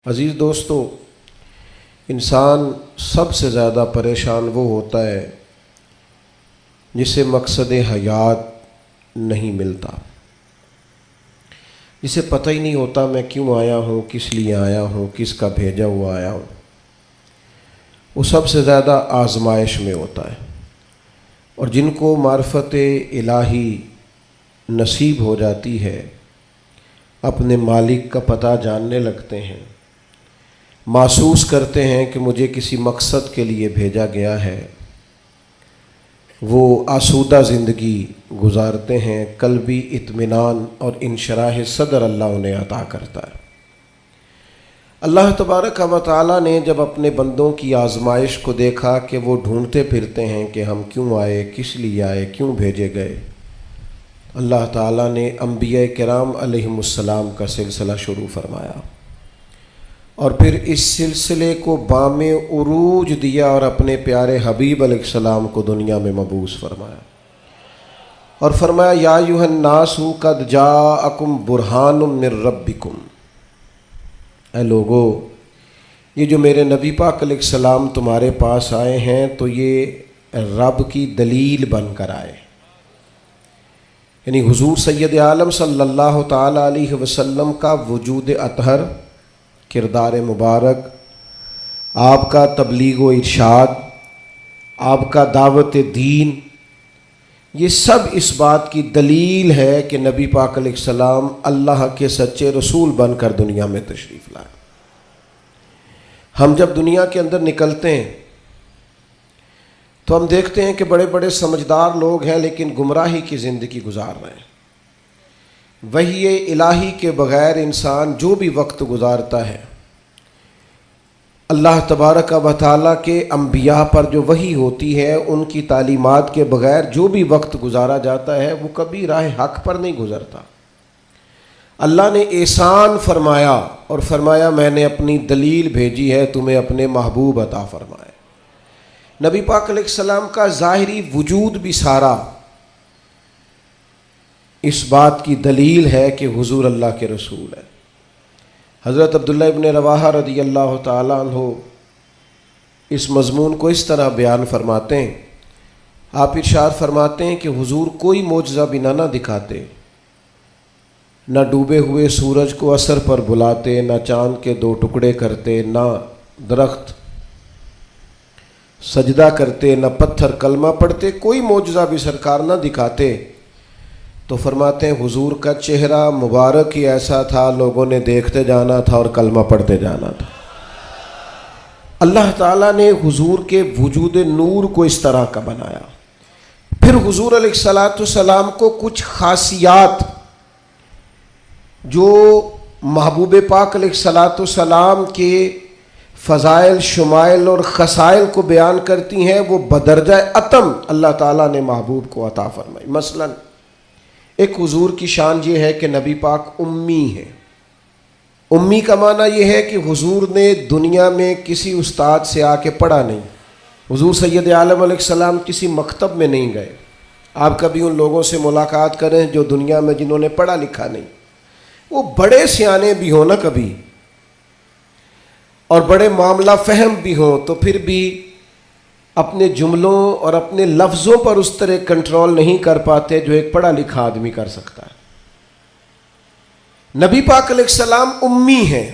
عزیز دوستو، انسان سب سے زیادہ پریشان وہ ہوتا ہے جسے مقصد حیات نہیں ملتا، جسے پتہ ہی نہیں ہوتا میں کیوں آیا ہوں، کس لیے آیا ہوں، کس کا بھیجا ہوا آیا ہوں۔ وہ سب سے زیادہ آزمائش میں ہوتا ہے، اور جن کو معرفت الہی نصیب ہو جاتی ہے اپنے مالک کا پتہ جاننے لگتے ہیں، محسوس کرتے ہیں کہ مجھے کسی مقصد کے لیے بھیجا گیا ہے، وہ آسودہ زندگی گزارتے ہیں، قلبی اطمینان اور انشراح صدر اللہ انہیں عطا کرتا ہے۔ اللہ تبارک و تعالیٰ نے جب اپنے بندوں کی آزمائش کو دیکھا کہ وہ ڈھونڈتے پھرتے ہیں کہ ہم کیوں آئے، کس لیے آئے، کیوں بھیجے گئے، اللہ تعالیٰ نے انبیاء کرام علیہم السلام کا سلسلہ شروع فرمایا، اور پھر اس سلسلے کو بام عروج دیا اور اپنے پیارے حبیب علیہ السلام کو دنیا میں مبعوث فرمایا، اور فرمایا یا ایھا الناس قد جاءکم برہان من ربکم، اے لوگو یہ جو میرے نبی پاک علیہ السلام تمہارے پاس آئے ہیں تو یہ رب کی دلیل بن کر آئے، یعنی حضور سید عالم صلی اللہ تعالی علیہ وسلم کا وجود اطہر، کردار مبارک، آپ کا تبلیغ و ارشاد، آپ کا دعوت دین، یہ سب اس بات کی دلیل ہے کہ نبی پاک علیہ السلام اللہ کے سچے رسول بن کر دنیا میں تشریف لائے۔ ہم جب دنیا کے اندر نکلتے ہیں تو ہم دیکھتے ہیں کہ بڑے بڑے سمجھدار لوگ ہیں لیکن گمراہی کی زندگی گزار رہے ہیں۔ وحی الہی کے بغیر انسان جو بھی وقت گزارتا ہے، اللہ تبارک و تعالیٰ کے انبیاء پر جو وحی ہوتی ہے ان کی تعلیمات کے بغیر جو بھی وقت گزارا جاتا ہے وہ کبھی راہ حق پر نہیں گزرتا۔ اللہ نے احسان فرمایا اور فرمایا میں نے اپنی دلیل بھیجی ہے تمہیں اپنے محبوب عطا فرمائے۔ نبی پاک علیہ السلام کا ظاہری وجود بھی سارا اس بات کی دلیل ہے کہ حضور اللہ کے رسول ہے۔ حضرت عبداللہ ابن رواحہ رضی اللہ تعالیٰ عنہ اس مضمون کو اس طرح بیان فرماتے ہیں، آپ ارشاد فرماتے ہیں کہ حضور کوئی معجزہ بھی نہ دکھاتے، نہ ڈوبے ہوئے سورج کو عصر پر بلاتے، نہ چاند کے 2 ٹکڑے کرتے، نہ درخت سجدہ کرتے، نہ پتھر کلمہ پڑھتے، کوئی معجزہ بھی سرکار نہ دکھاتے، تو فرماتے ہیں حضور کا چہرہ مبارک ہی ایسا تھا لوگوں نے دیکھتے جانا تھا اور کلمہ پڑھتے جانا تھا۔ اللہ تعالیٰ نے حضور کے وجود نور کو اس طرح کا بنایا۔ پھر حضور علیہ السلام کو کچھ خاصیات جو محبوب پاک علیہ السلام کے فضائل، شمائل اور خصائل کو بیان کرتی ہیں، وہ بدرجہ اتم اللہ تعالیٰ نے محبوب کو عطا فرمائی۔ مثلاً ایک حضور کی شان یہ ہے کہ نبی پاک امی ہے۔ امی کا معنی یہ ہے کہ حضور نے دنیا میں کسی استاد سے آ کے پڑھا نہیں، حضور سید عالم علیہ السلام کسی مکتب میں نہیں گئے۔ آپ کبھی ان لوگوں سے ملاقات کریں جو دنیا میں جنہوں نے پڑھا لکھا نہیں، وہ بڑے سیانے بھی ہوں نا کبھی اور بڑے معاملہ فہم بھی ہوں، تو پھر بھی اپنے جملوں اور اپنے لفظوں پر اس طرح کنٹرول نہیں کر پاتے جو ایک پڑھا لکھا آدمی کر سکتا ہے۔ نبی پاک علیہ السلام امی ہیں،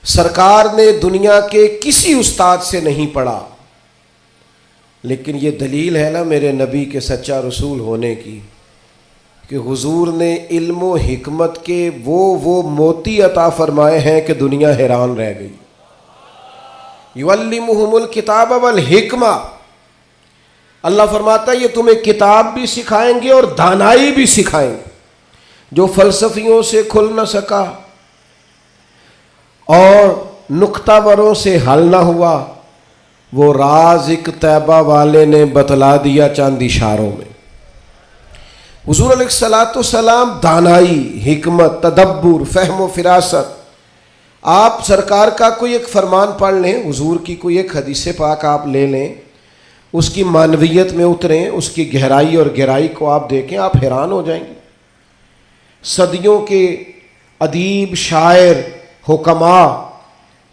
سرکار نے دنیا کے کسی استاد سے نہیں پڑھا، لیکن یہ دلیل ہے نا میرے نبی کے سچا رسول ہونے کی کہ حضور نے علم و حکمت کے وہ موتی عطا فرمائے ہیں کہ دنیا حیران رہ گئی۔ یعلمہم الکتاب والحکمہ، اللہ فرماتا ہے یہ تمہیں کتاب بھی سکھائیں گے اور دانائی بھی سکھائیں گے۔ جو فلسفیوں سے کھل نہ سکا اور نکتہ وروں سے حل نہ ہوا، وہ راز ایک طیبہ والے نے بتلا دیا چند اشاروں میں۔ حضور علیہ السلام دانائی، حکمت، تدبر، فہم و فراست۔ آپ سرکار کا کوئی ایک فرمان پڑھ لیں، حضور کی کوئی ایک حدیث پاک آپ لے لیں، اس کی معنویت میں اتریں، اس کی گہرائی اور گہرائی کو آپ دیکھیں، آپ حیران ہو جائیں گے۔ صدیوں کے ادیب، شاعر، حکما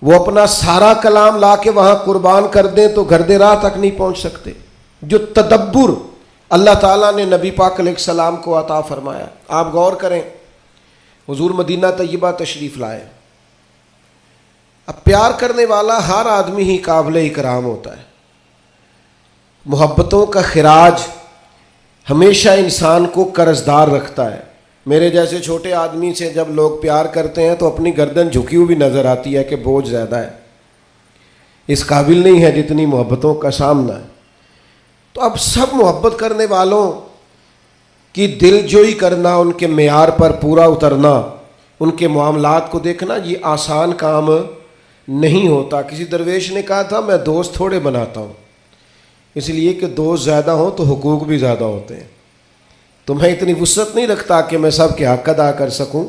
وہ اپنا سارا کلام لا کے وہاں قربان کر دیں تو گردِ راہ تک نہیں پہنچ سکتے. جو تدبر اللہ تعالیٰ نے نبی پاک علیہ السلام کو عطا فرمایا. آپ غور کریں, حضور مدینہ طیبہ تشریف لائے. اب پیار کرنے والا ہر آدمی ہی قابل اکرام ہوتا ہے. محبتوں کا خراج ہمیشہ انسان کو قرضدار رکھتا ہے. میرے جیسے چھوٹے آدمی سے جب لوگ پیار کرتے ہیں تو اپنی گردن جھکی ہوئی نظر آتی ہے کہ بوجھ زیادہ ہے, اس قابل نہیں ہے جتنی محبتوں کا سامنا ہے. تو اب سب محبت کرنے والوں کی دل جوئی کرنا, ان کے معیار پر پورا اترنا, ان کے معاملات کو دیکھنا, یہ آسان کام نہیں ہوتا. کسی درویش نے کہا تھا میں دوست تھوڑے بناتا ہوں, اس لیے کہ دوست زیادہ ہوں تو حقوق بھی زیادہ ہوتے ہیں. تو میں اتنی وسعت نہیں رکھتا کہ میں سب کے حق ادا کر سکوں.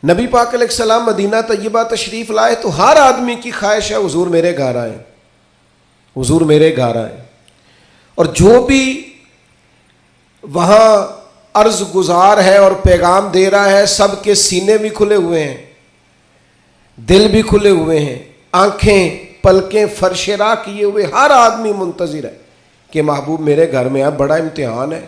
نبی پاک علیہ السلام مدینہ طیبہ تشریف لائے تو ہر آدمی کی خواہش ہے حضور میرے گھر آئیں, حضور میرے گھر آئیں. اور جو بھی وہاں عرض گزار ہے اور پیغام دے رہا ہے, سب کے سینے بھی کھلے ہوئے ہیں, دل بھی کھلے ہوئے ہیں, آنکھیں پلکیں فرش راہ کیے ہوئے ہر آدمی منتظر ہے کہ محبوب میرے گھر میں. اب بڑا امتحان ہے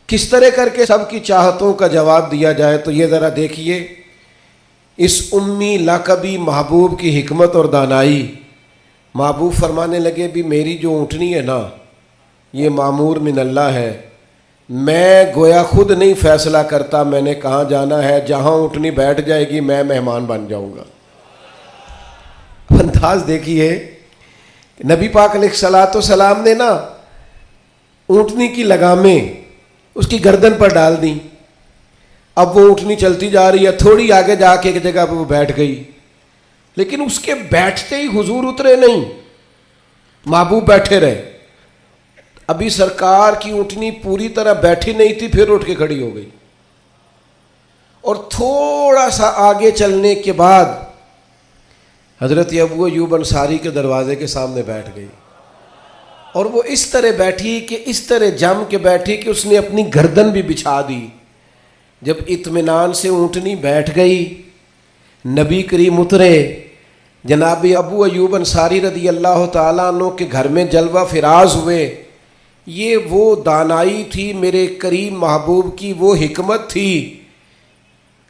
کس طرح کر کے سب کی چاہتوں کا جواب دیا جائے. تو یہ ذرا دیکھیے اس امی لقبی محبوب کی حکمت اور دانائی. محبوب فرمانے لگے بھی میری جو اونٹنی ہے نا یہ معمور من اللہ ہے, میں گویا خود نہیں فیصلہ کرتا میں نے کہاں جانا ہے, جہاں اونٹنی بیٹھ جائے گی میں مہمان بن جاؤں گا. انداز دیکھیے, نبی پاک علیہ الصلوۃ والسلام نے نا اونٹنی کی لگامیں اس کی گردن پر ڈال دیں. اب وہ اونٹنی چلتی جا رہی ہے, تھوڑی آگے جا کے ایک جگہ پہ وہ بیٹھ گئی, لیکن اس کے بیٹھتے ہی حضور اترے نہیں, محبوب بیٹھے رہے. ابھی سرکار کی اونٹنی پوری طرح بیٹھی نہیں تھی, پھر اٹھ کے کھڑی ہو گئی اور تھوڑا سا آگے چلنے کے بعد حضرت ابو ایوب انصاری کے دروازے کے سامنے بیٹھ گئی. اور وہ اس طرح بیٹھی کہ اس طرح جم کے بیٹھی کہ اس نے اپنی گردن بھی بچھا دی. جب اطمینان سے اونٹنی بیٹھ گئی, نبی کریم اترے, جناب ابو ایوب انصاری رضی اللہ تعالیٰ عنہ کے گھر میں جلوہ فراز ہوئے. یہ وہ دانائی تھی میرے کریم محبوب کی, وہ حکمت تھی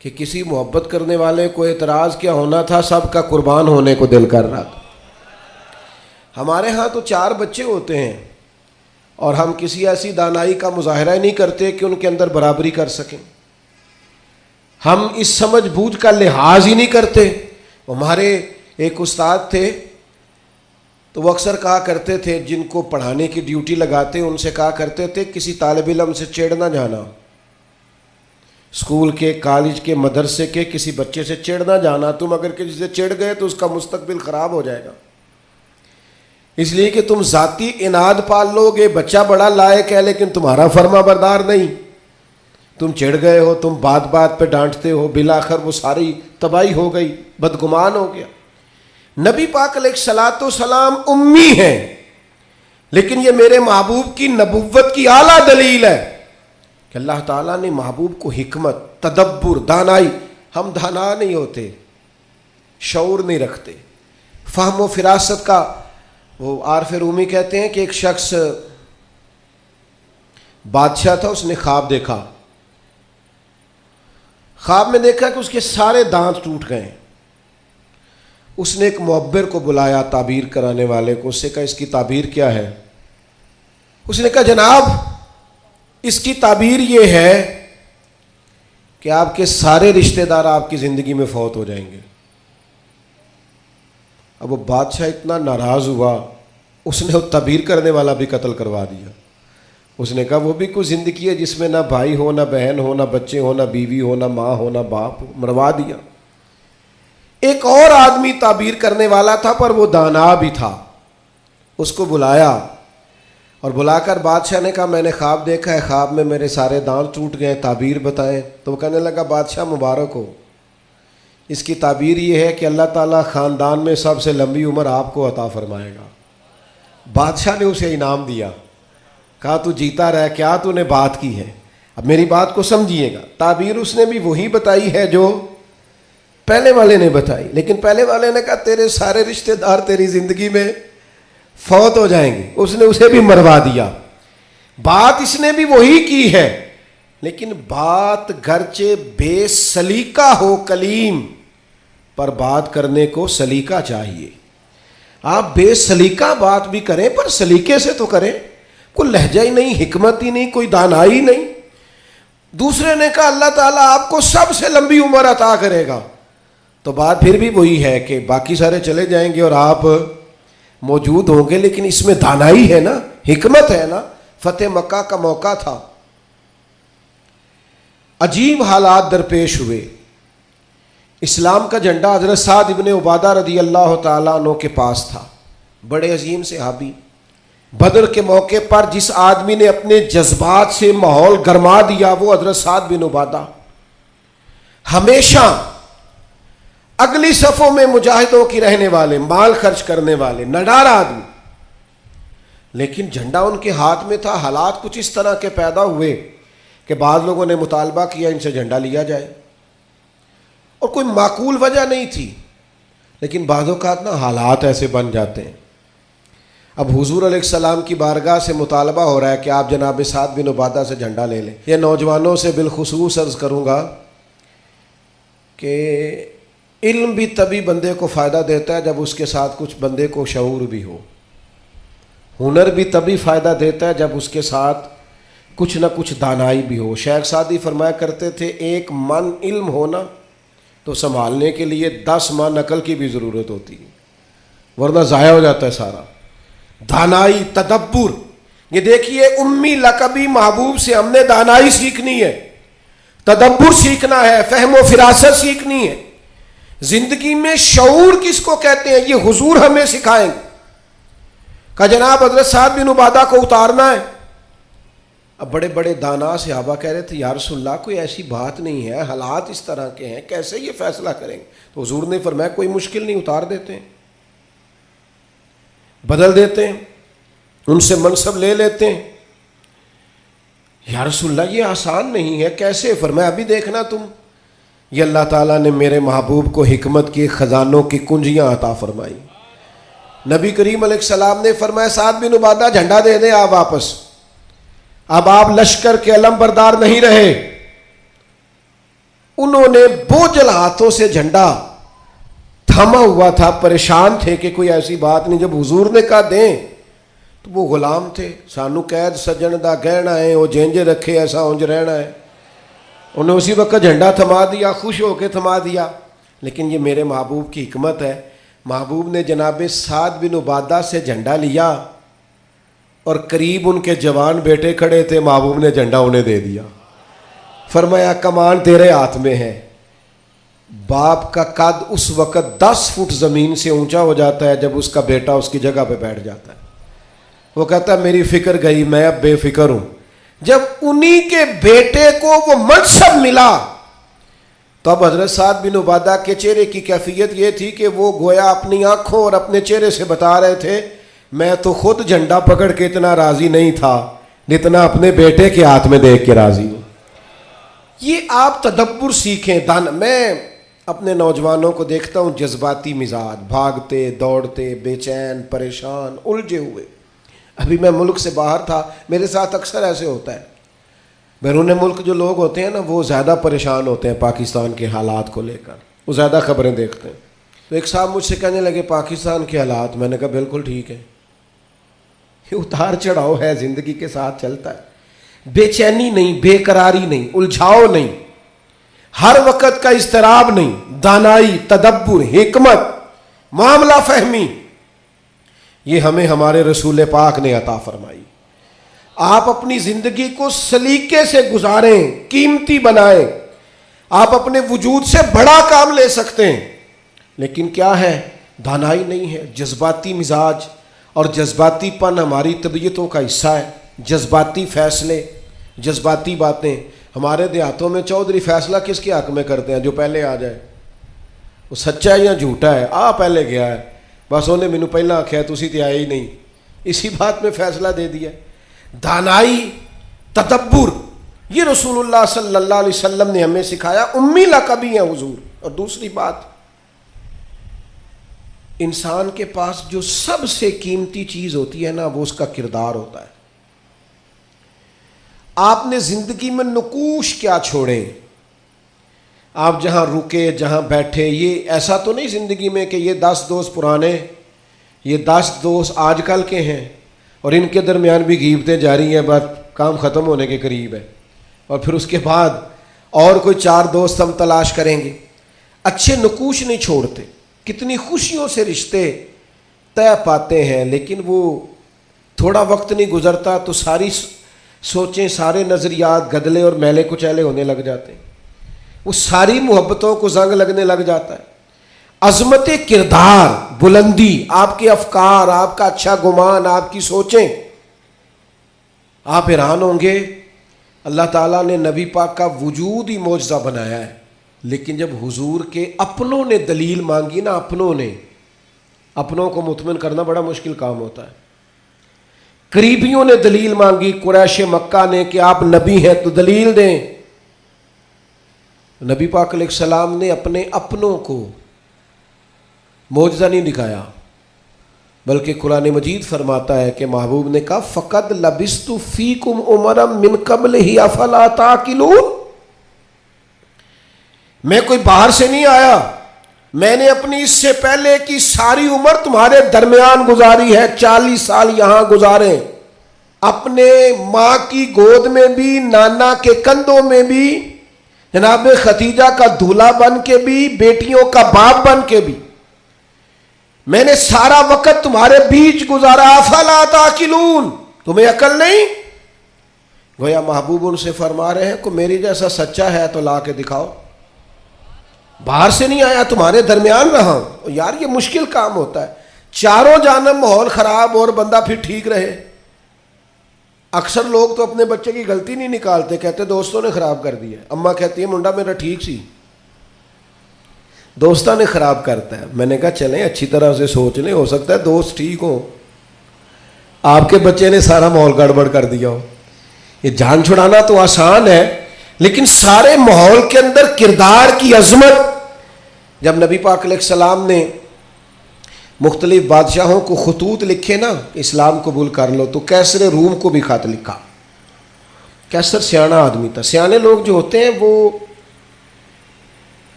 کہ کسی محبت کرنے والے کو اعتراض کیا ہونا تھا, سب کا قربان ہونے کو دل کر رہا تھا. ہمارے ہاں تو 4 بچے ہوتے ہیں اور ہم کسی ایسی دانائی کا مظاہرہ نہیں کرتے کہ ان کے اندر برابری کر سکیں. ہم اس سمجھ بوجھ کا لحاظ ہی نہیں کرتے. ہمارے ایک استاد تھے تو وہ اکثر کہا کرتے تھے, جن کو پڑھانے کی ڈیوٹی لگاتے ان سے کہا کرتے تھے کسی طالب علم سے چڑ نہ جانا, اسکول کے, کالج کے, مدرسے کے کسی بچے سے چڑ نہ جانا. تم اگر کسی سے چڑ گئے تو اس کا مستقبل خراب ہو جائے گا, اس لیے کہ تم ذاتی اناد پال لو گے. بچہ بڑا لائق ہے لیکن تمہارا فرما بردار نہیں, تم چڑھ گئے ہو, تم بات بات پہ ڈانٹتے ہو, بالآخر وہ ساری تباہی ہو گئی, بدگمان ہو گیا. نبی پاک علیہ الصلوۃ والسلام امی ہیں, لیکن یہ میرے محبوب کی نبوت کی اعلیٰ دلیل ہے کہ اللہ تعالیٰ نے محبوب کو حکمت, تدبر, دانائی. ہم دانا نہیں ہوتے, شعور نہیں رکھتے, فہم و فراست کا. وہ عارف رومی کہتے ہیں کہ ایک شخص بادشاہ تھا, اس نے خواب دیکھا. خواب میں دیکھا کہ اس کے سارے دانت ٹوٹ گئے. اس نے ایک معبر کو بلایا, تعبیر کرانے والے کو, اس سے کہا اس کی تعبیر کیا ہے؟ اس نے کہا جناب اس کی تعبیر یہ ہے کہ آپ کے سارے رشتہ دار آپ کی زندگی میں فوت ہو جائیں گے. اب وہ بادشاہ اتنا ناراض ہوا, اس نے وہ تعبیر کرنے والا بھی قتل کروا دیا. اس نے کہا وہ بھی کوئی زندگی ہے جس میں نہ بھائی ہو, نہ بہن ہو, نہ بچے ہو, نہ بیوی ہو, نہ ماں ہو, نہ باپ ہو, مروا دیا. ایک اور آدمی تعبیر کرنے والا تھا پر وہ دانا بھی تھا, اس کو بلایا اور بلا کر بادشاہ نے کہا میں نے خواب دیکھا ہے, خواب میں میرے سارے دانت ٹوٹ گئے, تعبیر بتائیں. تو وہ کہنے لگا بادشاہ مبارک ہو, اس کی تعبیر یہ ہے کہ اللہ تعالیٰ خاندان میں سب سے لمبی عمر آپ کو عطا فرمائے گا. بادشاہ نے اسے انعام دیا, کہا تو جیتا رہ, کیا تو نے بات کی ہے. اب میری بات کو سمجھیے گا، تعبیر اس نے بھی وہی بتائی ہے جو پہلے والے نے بتائی، لیکن پہلے والے نے کہا تیرے سارے رشتہ دار تیری زندگی میں فوت ہو جائیں گے، اس نے اسے بھی مروا دیا۔ بات اس نے بھی وہی کی ہے، لیکن بات گرچہ بے سلیقہ ہو کلیم، پر بات کرنے کو سلیقہ چاہیے۔ آپ بے سلیقہ بات بھی کریں پر سلیقے سے تو کریں، کوئی لہجہ ہی نہیں، حکمت ہی نہیں، کوئی دانائی نہیں۔ دوسرے نے کہا اللہ تعالیٰ آپ کو سب سے لمبی عمر عطا کرے گا، تو بات پھر بھی وہی ہے کہ باقی سارے چلے جائیں گے اور آپ موجود ہوں گے، لیکن اس میں دانائی ہے نا، حکمت ہے نا۔ فتح مکہ کا موقع تھا، عجیب حالات درپیش ہوئے۔ اسلام کا جھنڈا حضرت سعد ابن عبادہ رضی اللہ تعالیٰ عنہ کے پاس تھا، بڑے عظیم صحابی۔ بدر کے موقع پر جس آدمی نے اپنے جذبات سے ماحول گرما دیا وہ حضرت سعد بن عبادہ، ہمیشہ اگلی صفوں میں مجاہدوں کی رہنے والے، مال خرچ کرنے والے، نڈار آدمی، لیکن جھنڈا ان کے ہاتھ میں تھا۔ حالات کچھ اس طرح کے پیدا ہوئے کہ بعض لوگوں نے مطالبہ کیا ان سے جھنڈا لیا جائے، اور کوئی معقول وجہ نہیں تھی، لیکن بعض اوقات نا حالات ایسے بن جاتے ہیں۔ اب حضور علیہ السلام کی بارگاہ سے مطالبہ ہو رہا ہے کہ آپ جناب سعد بن عبادہ سے جھنڈا لے لیں۔ یہ نوجوانوں سے بالخصوص عرض کروں گا کہ علم بھی تبھی بندے کو فائدہ دیتا ہے جب اس کے ساتھ کچھ بندے کو شعور بھی ہو، ہنر بھی تبھی فائدہ دیتا ہے جب اس کے ساتھ کچھ نہ کچھ دانائی بھی ہو۔ شیخ سعدی فرمایا کرتے تھے ایک من علم ہونا تو سنبھالنے کے لیے 10 من عقل کی بھی ضرورت ہوتی ہے، ورنہ ضائع ہو جاتا ہے سارا۔ دانائی، تدبر، یہ دیکھیے امی لقبی محبوب سے ہم نے دانائی سیکھنی ہے، تدبر سیکھنا ہے، فہم و فراست سیکھنی ہے۔ زندگی میں شعور کس کو کہتے ہیں یہ حضور ہمیں سکھائیں گے۔ کہ جناب حضرت سعد بن عبادہ کو اتارنا ہے۔ اب بڑے بڑے دانا صحابہ کہہ رہے تھے یا رسول اللہ کوئی ایسی بات نہیں ہے، حالات اس طرح کے ہیں، کیسے یہ فیصلہ کریں گے؟ تو حضور نے فرمایا کوئی مشکل نہیں، اتار دیتے ہیں، بدل دیتے ہیں، ان سے منصب لے لیتے ہیں۔ یا رسول اللہ یہ آسان نہیں ہے، کیسے؟ فرمایا ابھی دیکھنا تم، یہ اللہ تعالیٰ نے میرے محبوب کو حکمت کی خزانوں کی کنجیاں عطا فرمائی۔ نبی کریم علیہ السلام نے فرمایا سعد بن عبادہ جھنڈا دے دیں آپ واپس، اب آپ لشکر کے علم بردار نہیں رہے۔ انہوں نے بوجھل ہاتھوں سے جھنڈا تھما ہوا تھا، پریشان تھے کہ کوئی ایسی بات نہیں۔ جب حضور نے کہا دیں تو وہ غلام تھے، سانو قید سجن دا گہنا ہے، وہ جینج رکھے ایسا اونج رہنا ہے۔ انہیں اسی وقت جھنڈا تھما دیا، خوش ہو کے تھما دیا۔ لیکن یہ میرے محبوب کی حکمت ہے، محبوب نے جناب سعد بن عبادہ سے جھنڈا لیا اور قریب ان کے جوان بیٹے کھڑے تھے، محبوب نے جھنڈا انہیں دے دیا، فرمایا کمان تیرے ہاتھ میں ہے۔ باپ کا قد اس وقت 10 فٹ زمین سے اونچا ہو جاتا ہے جب اس کا بیٹا اس کی جگہ پہ بیٹھ جاتا ہے۔ وہ کہتا ہے میری فکر گئی، میں اب بے فکر ہوں۔ جب انہی کے بیٹے کو وہ منصب ملا تو اب حضرت سعد بن عبادہ کے چہرے کی کیفیت یہ تھی کہ وہ گویا اپنی آنکھوں اور اپنے چہرے سے بتا رہے تھے میں تو خود جھنڈا پکڑ کے اتنا راضی نہیں تھا جتنا اپنے بیٹے کے ہاتھ میں دیکھ کے راضی ہوں۔ یہ آپ تدبر سیکھیں۔ میں اپنے نوجوانوں کو دیکھتا ہوں جذباتی مزاج، بھاگتے دوڑتے، بے چین، پریشان، الجھے ہوئے۔ ابھی میں ملک سے باہر تھا، میرے ساتھ اکثر ایسے ہوتا ہے، بیرون ملک جو لوگ ہوتے ہیں نا وہ زیادہ پریشان ہوتے ہیں پاکستان کے حالات کو لے کر، وہ زیادہ خبریں دیکھتے ہیں۔ تو ایک صاحب مجھ سے کہنے لگے پاکستان کے حالات، میں نے کہا بالکل ٹھیک ہے، یہ اتار چڑھاؤ ہے، زندگی کے ساتھ چلتا ہے، بے چینی نہیں، بے قراری نہیں، الجھاؤ نہیں، ہر وقت کا اضطراب نہیں، دانائی، تدبر، حکمت، معاملہ فہمی، یہ ہمیں ہمارے رسول پاک نے عطا فرمائی۔ آپ اپنی زندگی کو سلیقے سے گزاریں، قیمتی بنائیں۔ آپ اپنے وجود سے بڑا کام لے سکتے ہیں، لیکن کیا ہے؟ دانائی نہیں ہے، جذباتی مزاج، اور جذباتی پن ہماری طبیعتوں کا حصہ ہے۔ جذباتی فیصلے، جذباتی باتیں۔ ہمارے دیہاتوں میں چودھری فیصلہ کس کے حق میں کرتے ہیں؟ جو پہلے آ جائے، وہ سچا ہے یا جھوٹا ہے، پہلے گیا ہے، بس انہیں مینوں پہلا آخیا تسی تے آئے ہی نہیں، اسی بات میں فیصلہ دے دیا۔ دانائی، تدبر، یہ رسول اللہ صلی اللہ علیہ وسلم نے ہمیں سکھایا. امی لقبی ہیں حضور. اور دوسری بات، انسان کے پاس جو سب سے قیمتی چیز ہوتی ہے نا، وہ اس کا کردار ہوتا ہے. آپ نے زندگی میں نقوش کیا چھوڑے، آپ جہاں رکے، جہاں بیٹھے، یہ ایسا تو نہیں زندگی میں کہ یہ 10 دوست پرانے، یہ 10 دوست آج کل کے ہیں اور ان کے درمیان بھی غیبتیں جاری ہیں، بس کام ختم ہونے کے قریب ہے، اور پھر اس کے بعد اور کوئی 4 دوست ہم تلاش کریں گے. اچھے نقوش نہیں چھوڑتے. کتنی خوشیوں سے رشتے طے پاتے ہیں، لیکن وہ تھوڑا وقت نہیں گزرتا تو ساری سوچیں، سارے نظریات گدلے اور میلے کچیلے ہونے لگ جاتے ہیں. وہ ساری محبتوں کو زنگ لگنے لگ جاتا ہے. عظمت کردار، بلندی، آپ کے افکار، آپ کا اچھا گمان، آپ کی سوچیں. آپ حیران ہوں گے، اللہ تعالیٰ نے نبی پاک کا وجود ہی معجزہ بنایا ہے، لیکن جب حضور کے اپنوں نے دلیل مانگی نا، اپنوں کو مطمئن کرنا بڑا مشکل کام ہوتا ہے. قریبیوں نے دلیل مانگی، قریش مکہ نے، کہ آپ نبی ہیں تو دلیل دیں. نبی پاک علیہ السلام نے اپنے اپنوں کو معجزہ نہیں دکھایا، بلکہ قرآن مجید فرماتا ہے کہ محبوب نے کہا فقد لبثت فیکم عمرا من قبلہ افلا تعقلون. میں کوئی باہر سے نہیں آیا، میں نے اپنی اس سے پہلے کی ساری عمر تمہارے درمیان گزاری ہے. 40 سال یہاں گزارے، اپنے ماں کی گود میں بھی، نانا کے کندھوں میں بھی، جناب ختیجہ کا دولہا بن کے بھی، بیٹیوں کا باپ بن کے بھی. میں نے سارا وقت تمہارے بیچ گزارا. افلا تعقلون، تمہیں عقل نہیں؟ گویا محبوب ان سے فرما رہے ہیں کہ میری جیسا سچا ہے تو لا کے دکھاؤ. باہر سے نہیں آیا، تمہارے درمیان رہا ہوں. یار یہ مشکل کام ہوتا ہے، چاروں جانب ماحول خراب اور بندہ پھر ٹھیک رہے. اکثر لوگ تو اپنے بچے کی غلطی نہیں نکالتے، کہتے دوستوں نے خراب کر دیا. اماں کہتی ہے منڈا میرا ٹھیک سی، دوستوں نے خراب کرتا ہے. میں نے کہا چلیں اچھی طرح سے سوچ لیں، ہو سکتا ہے دوست ٹھیک ہو، آپ کے بچے نے سارا ماحول گڑبڑ کر دیا ہو. یہ جان چھڑانا تو آسان ہے، لیکن سارے ماحول کے اندر کردار کی عظمت. جب نبی پاک علیہ السلام نے مختلف بادشاہوں کو خطوط لکھے نا، اسلام قبول کر لو، تو کیسر روم کو بھی خط لکھا. کیسر سیانا آدمی تھا. سیانے لوگ جو ہوتے ہیں وہ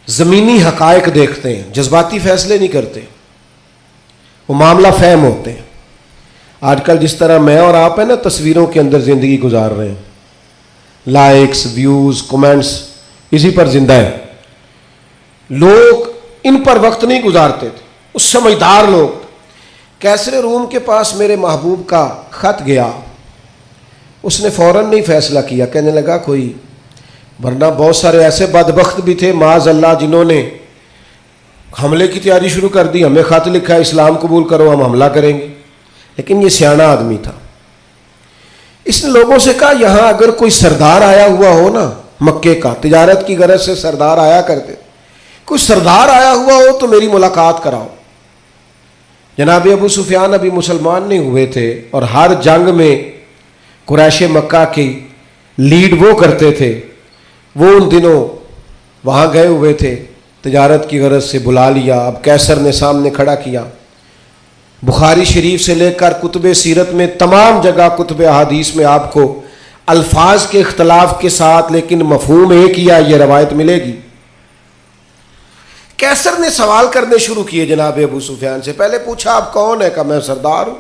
زمینی حقائق دیکھتے ہیں، جذباتی فیصلے نہیں کرتے، وہ معاملہ فہم ہوتے ہیں. آج کل جس طرح میں اور آپ ہیں نا تصویروں کے اندر زندگی گزار رہے ہیں، لائکس، ویوز، کمنٹس، اسی پر زندہ ہے. لوگ ان پر وقت نہیں گزارتے تھے، اس سمجھدار لوگ. کیسر روم کے پاس میرے محبوب کا خط گیا، اس نے فوراً نہیں فیصلہ کیا، کہنے لگا کوئی، ورنہ بہت سارے ایسے بدبخت بھی تھے معاذ اللہ جنہوں نے حملے کی تیاری شروع کر دی. ہمیں خط لکھا ہے اسلام قبول کرو، ہم حملہ کریں گے. لیکن یہ سیانا آدمی تھا. اس نے لوگوں سے کہا یہاں اگر کوئی سردار آیا ہوا ہو نا، مکے کا، تجارت کی غرض سے سردار آیا کرتے، کوئی سردار آیا ہوا ہو تو میری ملاقات کراؤ. جناب ابو سفیان ابھی مسلمان نہیں ہوئے تھے، اور ہر جنگ میں قریش مکہ کی لیڈ وہ کرتے تھے. وہ ان دنوں وہاں گئے ہوئے تھے، تجارت کی غرض سے بلا لیا. اب کیسر نے سامنے کھڑا کیا. بخاری شریف سے لے کر کتب سیرت میں تمام جگہ، کتب احادیث میں آپ کو الفاظ کے اختلاف کے ساتھ لیکن مفہوم ایک ہی ہے، یہ روایت ملے گی. کیسر نے سوال کرنے شروع کیے جناب ابو سفیان سے. پہلے پوچھا آپ کون ہے؟ کہا میں سردار ہوں.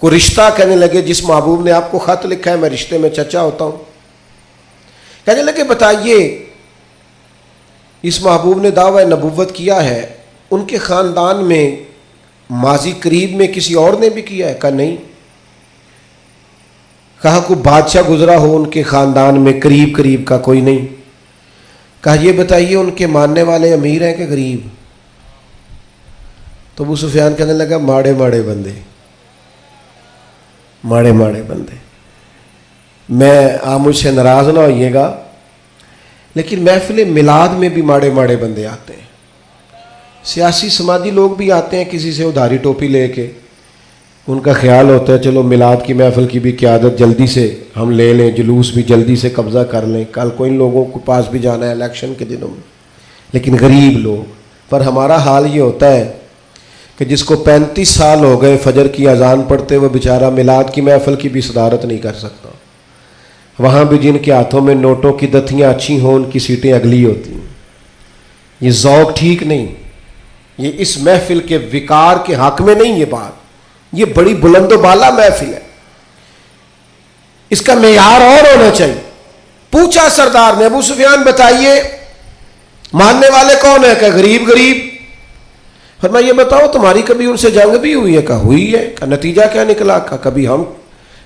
کوئی رشتہ؟ کہنے لگے جس محبوب نے آپ کو خط لکھا ہے میں رشتے میں چچا ہوتا ہوں. کہنے لگے بتائیے، اس محبوب نے دعویٰ نبوت کیا ہے، ان کے خاندان میں ماضی قریب میں کسی اور نے بھی کیا ہے؟ کہا نہیں. کہا کوئی بادشاہ گزرا ہو ان کے خاندان میں قریب کا؟ کوئی نہیں. کہا یہ بتائیے ان کے ماننے والے امیر ہیں کہ غریب؟ تو ابو سفیان کہنے لگا ماڑے ماڑے بندے، ماڑے ماڑے بندے. میں آپ مجھ سے ناراض نہ ہوئیے گا، لیکن محفل میلاد میں بھی ماڑے ماڑے بندے آتے ہیں. سیاسی سماجی لوگ بھی آتے ہیں کسی سے ادھاری ٹوپی لے کے، ان کا خیال ہوتا ہے چلو میلاد کی محفل کی بھی قیادت جلدی سے ہم لے لیں، جلوس بھی جلدی سے قبضہ کر لیں، کل کو ان لوگوں کے پاس بھی جانا ہے الیکشن کے دنوں میں۔ لیکن غریب لوگ، پر ہمارا حال یہ ہوتا ہے کہ جس کو 35 سال ہو گئے فجر کی اذان پڑھتے وہ بیچارہ میلاد کی محفل کی بھی صدارت نہیں کر سکتا۔ وہاں بھی جن کے ہاتھوں میں نوٹوں کی دتیاں اچھی ہوں ان کی سیٹیں اگلی ہوتی ہیں۔ یہ ذوق ٹھیک نہیں، یہ اس محفل کے وقار کے حق میں نہیں۔ یہ بات، یہ بڑی بلند و بالا محفل ہے، اس کا معیار اور ہونا چاہیے۔ پوچھا سردار نے، ابو سفیان بتائیے ماننے والے کون ہیں؟ کہ غریب غریب۔ فرمایا یہ بتاؤ تمہاری کبھی ان سے جنگ بھی ہوئی ہے؟ کہا ہوئی ہے۔ کہ نتیجہ کیا نکلا؟ کہا کبھی ہم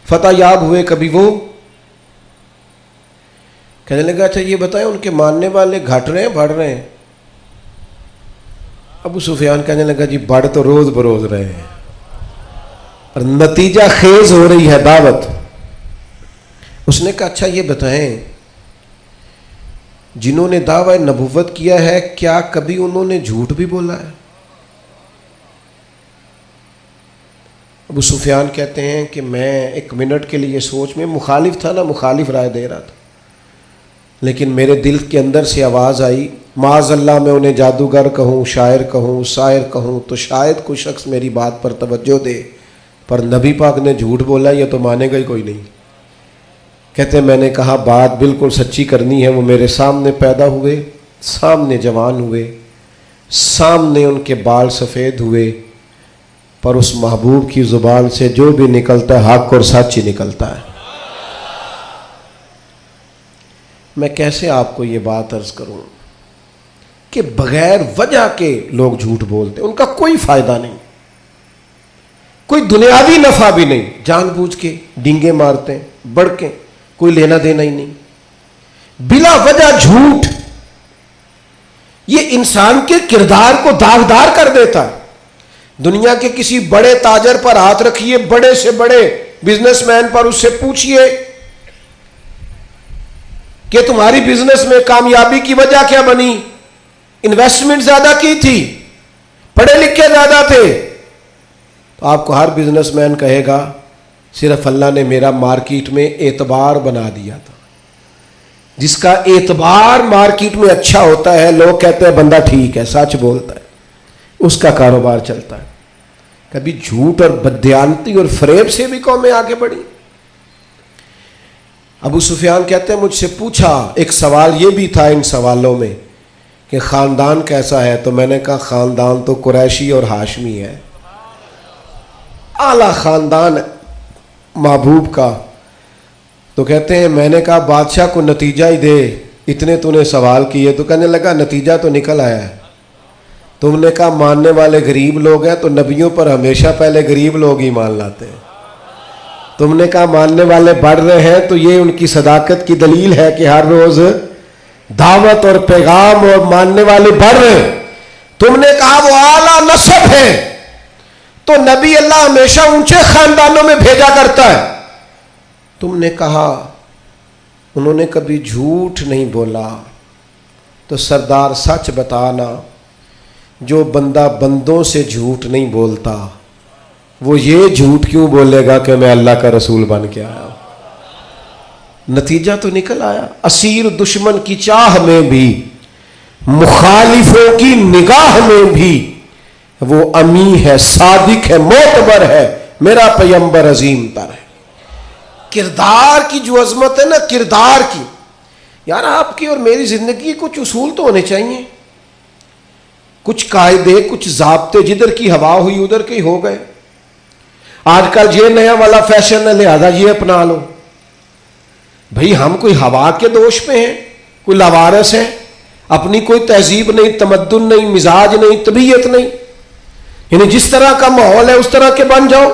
فتح یاب ہوئے کبھی وہ۔ کہنے لگا اچھا یہ بتائیں ان کے ماننے والے گھٹ رہے ہیں بڑھ رہے ہیں؟ ابو سفیان کہنے لگا جی بڑھ تو روز بروز رہے ہیں، اور نتیجہ خیز ہو رہی ہے دعوت۔ اس نے کہا اچھا یہ بتائیں جنہوں نے دعوی نبوت کیا ہے کیا کبھی انہوں نے جھوٹ بھی بولا ہے؟ ابو سفیان کہتے ہیں کہ میں ایک منٹ کے لیے سوچ میں مخالف تھا نا، مخالف رائے دے رہا تھا، لیکن میرے دل کے اندر سے آواز آئی معاذ اللہ میں انہیں جادوگر کہوں، شاعر کہوں، شاعر کہوں تو شاید کوئی شخص میری بات پر توجہ دے، پر نبی پاک نے جھوٹ بولا یہ تو مانے گا ہی کوئی نہیں۔ کہتے ہیں میں نے کہا بات بالکل سچی کرنی ہے۔ وہ میرے سامنے پیدا ہوئے، سامنے جوان ہوئے، سامنے ان کے بال سفید ہوئے، پر اس محبوب کی زبان سے جو بھی نکلتا ہے حق اور سچ ہی نکلتا ہے۔ میں کیسے آپ کو یہ بات عرض کروں کہ بغیر وجہ کے لوگ جھوٹ بولتے، ان کا کوئی فائدہ نہیں، کوئی دنیاوی نفع بھی نہیں، جان بوجھ کے ڈینگے مارتے ہیں، بڑکیں، کوئی لینا دینا ہی نہیں، بلا وجہ جھوٹ۔ یہ انسان کے کردار کو داغدار کر دیتا ہے۔ دنیا کے کسی بڑے تاجر پر ہاتھ رکھیے، بڑے سے بڑے بزنس مین پر، اس سے پوچھئے کہ تمہاری بزنس میں کامیابی کی وجہ کیا بنی؟ انویسٹمنٹ زیادہ کی تھی، پڑھے لکھے زیادہ تھے؟ تو آپ کو ہر بزنس مین کہے گا صرف اللہ نے میرا مارکیٹ میں اعتبار بنا دیا تھا۔ جس کا اعتبار مارکیٹ میں اچھا ہوتا ہے لوگ کہتے ہیں بندہ ٹھیک ہے، سچ بولتا ہے، اس کا کاروبار چلتا ہے۔ کبھی جھوٹ اور بددیانتی اور فریب سے بھی قومیں آگے بڑھی۔ ابو سفیان کہتے ہیں مجھ سے پوچھا، ایک سوال یہ بھی تھا ان سوالوں میں کہ خاندان کیسا ہے؟ تو میں نے کہا خاندان تو قریشی اور ہاشمی ہے، اعلیٰ خاندان محبوب کا۔ تو کہتے ہیں میں نے کہا بادشاہ کو نتیجہ ہی دے، اتنے تو نے سوال کیے۔ تو کہنے لگا نتیجہ تو نکل آیا ہے۔ تم نے کہا ماننے والے غریب لوگ ہیں، تو نبیوں پر ہمیشہ پہلے غریب لوگ ہی مان لاتے ہیں۔ تم نے کہا ماننے والے بڑھ رہے ہیں، تو یہ ان کی صداقت کی دلیل ہے کہ ہر روز دعوت اور پیغام اور ماننے والے بڑھ رہے ہیں۔ تم نے کہا وہ اعلیٰ نسب ہے، تو نبی اللہ ہمیشہ اونچے خاندانوں میں بھیجا کرتا ہے۔ تم نے کہا انہوں نے کبھی جھوٹ نہیں بولا، تو سردار سچ بتانا، جو بندہ بندوں سے جھوٹ نہیں بولتا وہ یہ جھوٹ کیوں بولے گا کہ میں اللہ کا رسول بن کے آیا ہوں؟ نتیجہ تو نکل آیا۔ اسیر دشمن کی چاہ میں بھی، مخالفوں کی نگاہ میں بھی وہ امی ہے، صادق ہے، معتبر ہے، میرا پیغمبر عظیم تر ہے۔ کردار کی جو عظمت ہے نا، کردار کی، یار آپ کی اور میری زندگی کچھ اصول تو ہونے چاہیے، کچھ قاعدے، کچھ ضابطے، جدھر کی ہوا ہوئی ادھر کے ہو گئے۔ آج کل یہ نیا والا فیشن ہے لہذا یہ اپنا لو۔ بھئی ہم کوئی ہوا کے دوش پہ ہیں، کوئی لاوارث ہے، اپنی کوئی تہذیب نہیں، تمدن نہیں، مزاج نہیں، طبیعت نہیں، یعنی جس طرح کا ماحول ہے اس طرح کے بن جاؤ۔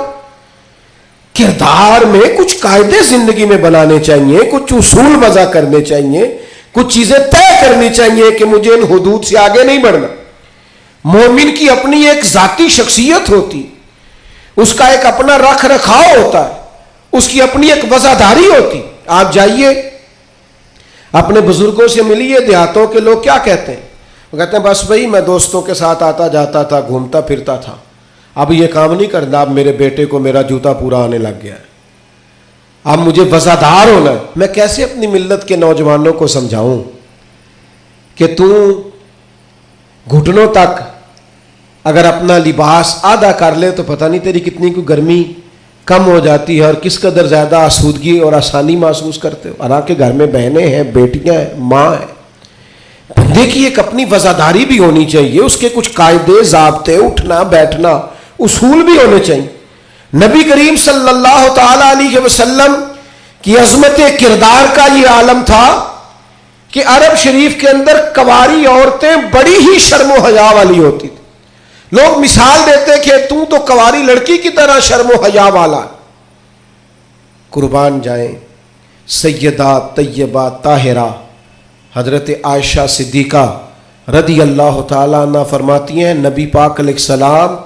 کردار میں کچھ قاعدے زندگی میں بنانے چاہیے، کچھ اصول وضع کرنے چاہیے، کچھ چیزیں طے کرنی چاہیے کہ مجھے ان حدود سے آگے نہیں بڑھنا۔ مومن کی اپنی ایک ذاتی شخصیت ہوتی، اس کا ایک اپنا رکھ رکھاؤ ہوتا ہے، اس کی اپنی ایک وفاداری ہوتی۔ آپ جائیے اپنے بزرگوں سے ملیے، دیہاتوں کے لوگ کیا کہتے ہیں؟ وہ کہتے ہیں بس بھائی میں دوستوں کے ساتھ آتا جاتا تھا، گھومتا پھرتا تھا، اب یہ کام نہیں کرنا، اب میرے بیٹے کو میرا جوتا پورا آنے لگ گیا ہے، اب مجھے وزادار ہونا ہے۔ میں کیسے اپنی ملت کے نوجوانوں کو سمجھاؤں کہ تو گھٹنوں تک اگر اپنا لباس آدھا کر لے تو پتہ نہیں تیری کتنی کوئی گرمی کم ہو جاتی ہے اور کس قدر زیادہ آسودگی اور آسانی محسوس کرتے ہو۔ حالانکہ گھر میں بہنیں ہیں، بیٹیاں ہیں، ماں ہیں۔ بندے کی ایک اپنی وزاداری بھی ہونی چاہیے، اس کے کچھ قاعدے، ضابطے، اٹھنا بیٹھنا، اصول بھی ہونے چاہیے۔ نبی کریم صلی اللہ تعالی علیہ وسلم کی عظمت کردار کا یہ عالم تھا کہ عرب شریف کے اندر کنواری عورتیں بڑی ہی شرم و حیا والی ہوتی تھی۔ لوگ مثال دیتے کہ تو کنواری لڑکی کی طرح شرم و حیا والا۔ قربان جائیں سیدہ طیبہ طاہرہ حضرت عائشہ صدیقہ رضی اللہ تعالیٰ عنہ فرماتی ہیں نبی پاک علیہ السلام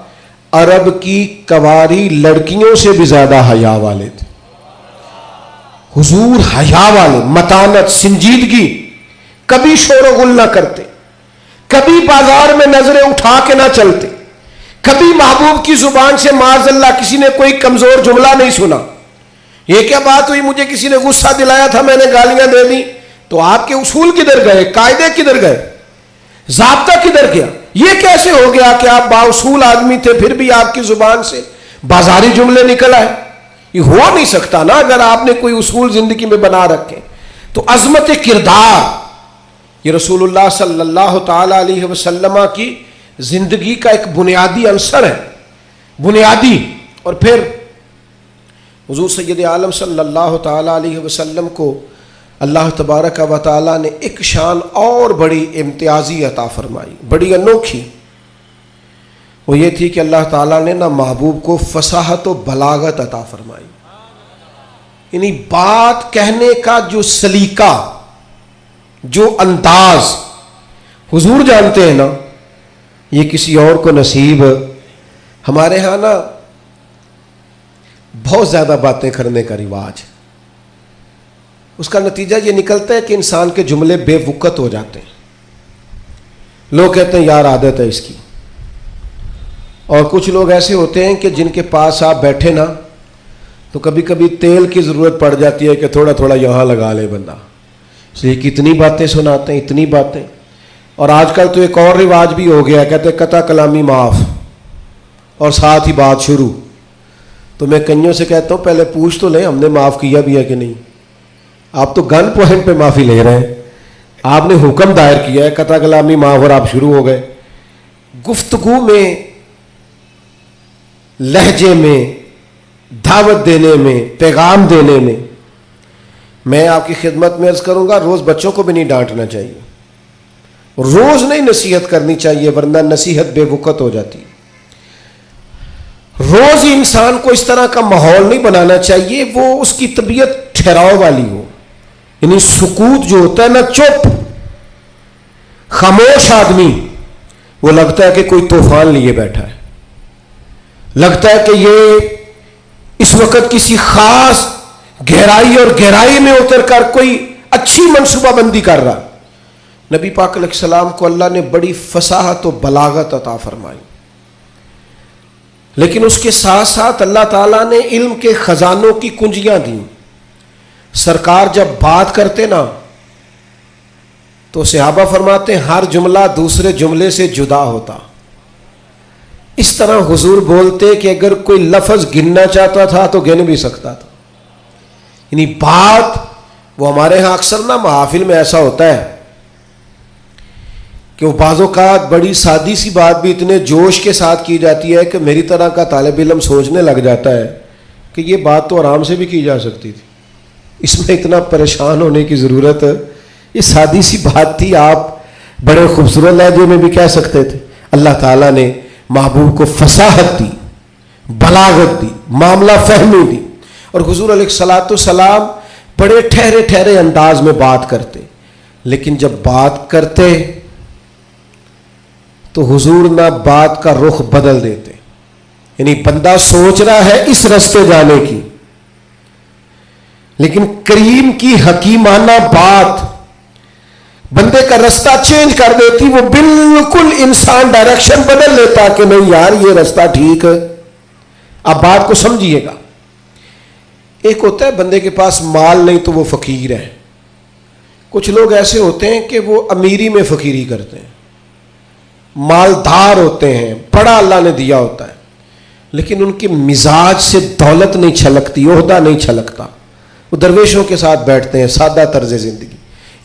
عرب کی کنواری لڑکیوں سے بھی زیادہ حیا والے تھے۔ حضور حیا والے، متانت، سنجیدگی، کبھی شور و غل نہ کرتے، کبھی بازار میں نظریں اٹھا کے نہ چلتے، کبھی محبوب کی زبان سے معاذ اللہ کسی نے کوئی کمزور جملہ نہیں سنا۔ یہ کیا بات ہوئی، مجھے کسی نے غصہ دلایا تھا، میں نے گالیاں دے دی، تو آپ کے اصول کدھر گئے، قاعدے کدھر گئے، ضابطہ کدھر گیا؟ یہ کیسے ہو گیا کہ آپ بااصول آدمی تھے پھر بھی آپ کی زبان سے بازاری جملے نکل آئے؟ یہ ہو نہیں سکتا نا اگر آپ نے کوئی اصول زندگی میں بنا رکھے۔ تو عظمت کردار یہ رسول اللہ صلی اللہ تعالی علیہ وسلم کی زندگی کا ایک بنیادی عنصر ہے، بنیادی۔ اور پھر حضور سید عالم صلی اللہ تعالی علیہ وسلم کو اللہ تبارک و تعالیٰ نے ایک شان اور بڑی امتیازی عطا فرمائی، بڑی انوکھی۔ وہ یہ تھی کہ اللہ تعالیٰ نے نہ محبوب کو فصاحت و بلاغت عطا فرمائی، یعنی بات کہنے کا جو سلیقہ، جو انداز حضور جانتے ہیں نا، یہ کسی اور کو نصیب۔ ہمارے ہاں نا بہت زیادہ باتیں کرنے کا رواج ہے، اس کا نتیجہ یہ نکلتا ہے کہ انسان کے جملے بے وقت ہو جاتے ہیں۔ لوگ کہتے ہیں یار عادت ہے اس کی، اور کچھ لوگ ایسے ہوتے ہیں کہ جن کے پاس آپ بیٹھے نا تو کبھی کبھی تیل کی ضرورت پڑ جاتی ہے کہ تھوڑا تھوڑا یہاں لگا لے بندہ، اس لیے کتنی باتیں سناتے ہیں، اتنی باتیں۔ اور آج کل تو ایک اور رواج بھی ہو گیا، کہتے ہیں قطع کلامی معاف اور ساتھ ہی بات شروع۔ تو میں کئیوں سے کہتا ہوں پہلے پوچھ تو لیں ہم نے معاف کیا بھی ہے کہ نہیں۔ آپ تو گن پوائنٹ پہ معافی لے رہے ہیں، آپ نے حکم دائر کیا ہے قطع کلامی معاف اور آپ شروع ہو گئے۔ گفتگو میں، لہجے میں، دعوت دینے میں، پیغام دینے میں آپ کی خدمت میں عرض کروں گا روز بچوں کو بھی نہیں ڈانٹنا چاہیے، روز نہیں نصیحت کرنی چاہیے ورنہ نصیحت بے وقت ہو جاتی۔ روز ہی انسان کو اس طرح کا ماحول نہیں بنانا چاہیے وہ اس کی طبیعت ٹھہراؤ والی ہو، یعنی سکوت جو ہوتا ہے نا، چپ خاموش آدمی وہ لگتا ہے کہ کوئی طوفان لیے بیٹھا ہے، لگتا ہے کہ یہ اس وقت کسی خاص گہرائی اور گہرائی میں اتر کر کوئی اچھی منصوبہ بندی کر رہا۔ نبی پاک علیہ السلام کو اللہ نے بڑی فصاحت و بلاغت عطا فرمائی، لیکن اس کے ساتھ ساتھ اللہ تعالیٰ نے علم کے خزانوں کی کنجیاں دیں۔ سرکار جب بات کرتے نا تو صحابہ فرماتے ہیں ہر جملہ دوسرے جملے سے جدا ہوتا، اس طرح حضور بولتے کہ اگر کوئی لفظ گننا چاہتا تھا تو گن بھی سکتا تھا۔ یعنی بات وہ ہمارے ہاں اکثر نا محافل میں ایسا ہوتا ہے کہ وہ بعض اوقات بڑی سادی سی بات بھی اتنے جوش کے ساتھ کی جاتی ہے کہ میری طرح کا طالب علم سوچنے لگ جاتا ہے کہ یہ بات تو آرام سے بھی کی جا سکتی تھی، اس میں اتنا پریشان ہونے کی ضرورت، یہ سادی سی بات تھی، آپ بڑے خوبصورت لہجے میں بھی کہہ سکتے تھے۔ اللہ تعالیٰ نے محبوب کو فصاحت دی، بلاغت دی، معاملہ فہمی دی، اور حضور علیہ الصلوۃ والسلام بڑے ٹھہرے ٹھہرے انداز میں بات کرتے، لیکن جب بات کرتے تو حضور نہ بات کا رخ بدل دیتے، یعنی بندہ سوچ رہا ہے اس راستے جانے کی، لیکن کریم کی حکیمانہ بات بندے کا رستہ چینج کر دیتی، وہ بالکل انسان ڈائریکشن بدل لیتا کہ نہیں یار یہ رستہ ٹھیک ہے۔ اب بات کو سمجھیے گا، ایک ہوتا ہے بندے کے پاس مال نہیں تو وہ فقیر ہے، کچھ لوگ ایسے ہوتے ہیں کہ وہ امیری میں فقیری کرتے ہیں، مالدار ہوتے ہیں، بڑا اللہ نے دیا ہوتا ہے، لیکن ان کے مزاج سے دولت نہیں چھلکتی، عہدہ نہیں چھلکتا، وہ درویشوں کے ساتھ بیٹھتے ہیں، سادہ طرز زندگی۔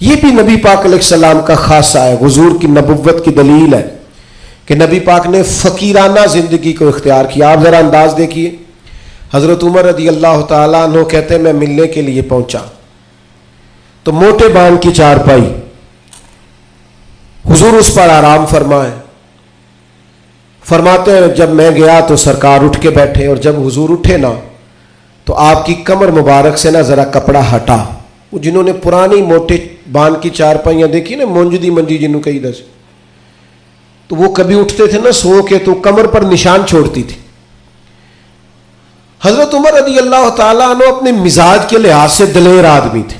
یہ بھی نبی پاک علیہ السلام کا خاصہ ہے، حضور کی نبوت کی دلیل ہے کہ نبی پاک نے فقیرانہ زندگی کو اختیار کیا۔ آپ ذرا انداز دیکھیے، حضرت عمر رضی اللہ تعالیٰ عنہ کہتے ہیں میں ملنے کے لیے پہنچا تو موٹے بان کی چارپائی، حضور اس پر آرام فرمائے، فرماتے ہیں جب میں گیا تو سرکار اٹھ کے بیٹھے، اور جب حضور اٹھے نا تو آپ کی کمر مبارک سے نا ذرا کپڑا ہٹا۔ وہ جنہوں نے پرانی موٹے بان کی چارپائیاں دیکھی نا، مونجدی منجی جنہوں کئی دس، تو وہ کبھی اٹھتے تھے نا سو کے تو کمر پر نشان چھوڑتی تھی۔ حضرت عمر رضی اللہ تعالیٰ عنہ اپنے مزاج کے لحاظ سے دلیر آدمی تھے،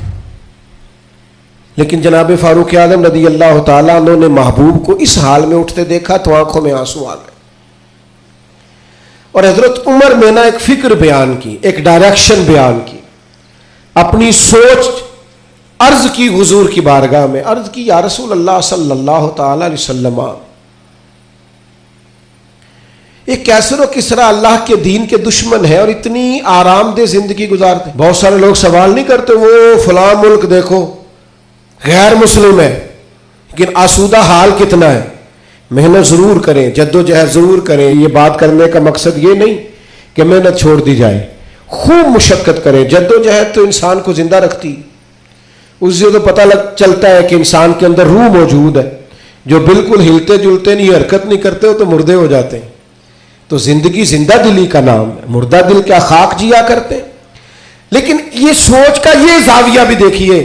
لیکن جناب فاروق اعظم رضی اللہ تعالیٰ عنہ نے محبوب کو اس حال میں اٹھتے دیکھا تو آنکھوں میں آنسو آ گئے، اور حضرت عمر نے نا ایک فکر بیان کی، ایک ڈائریکشن بیان کی، اپنی سوچ عرض کی حضور کی بارگاہ میں، عرض کی یا رسول اللہ صلی اللہ تعالی علیہ وسلم، ایک کیسر و کسرا اللہ کے دین کے دشمن ہے اور اتنی آرام دہ زندگی گزارتے۔ بہت سارے لوگ سوال نہیں کرتے وہ فلاں ملک دیکھو غیر مسلم ہے لیکن آسودہ حال کتنا ہے۔ محنت ضرور کریں، جد و جہد ضرور کریں، یہ بات کرنے کا مقصد یہ نہیں کہ محنت چھوڑ دی جائے، خوب مشقت کریں۔ جد و جہد تو انسان کو زندہ رکھتی، اس سے تو پتہ چلتا ہے کہ انسان کے اندر روح موجود ہے، جو بالکل ہلتے جلتے نہیں، حرکت نہیں کرتے ہو تو مردے ہو جاتے ہیں۔ تو زندگی زندہ دلی کا نام ہے، مردہ دل کیا خاک جیا کرتے ہیں۔ لیکن یہ سوچ کا یہ زاویہ بھی دیکھیے،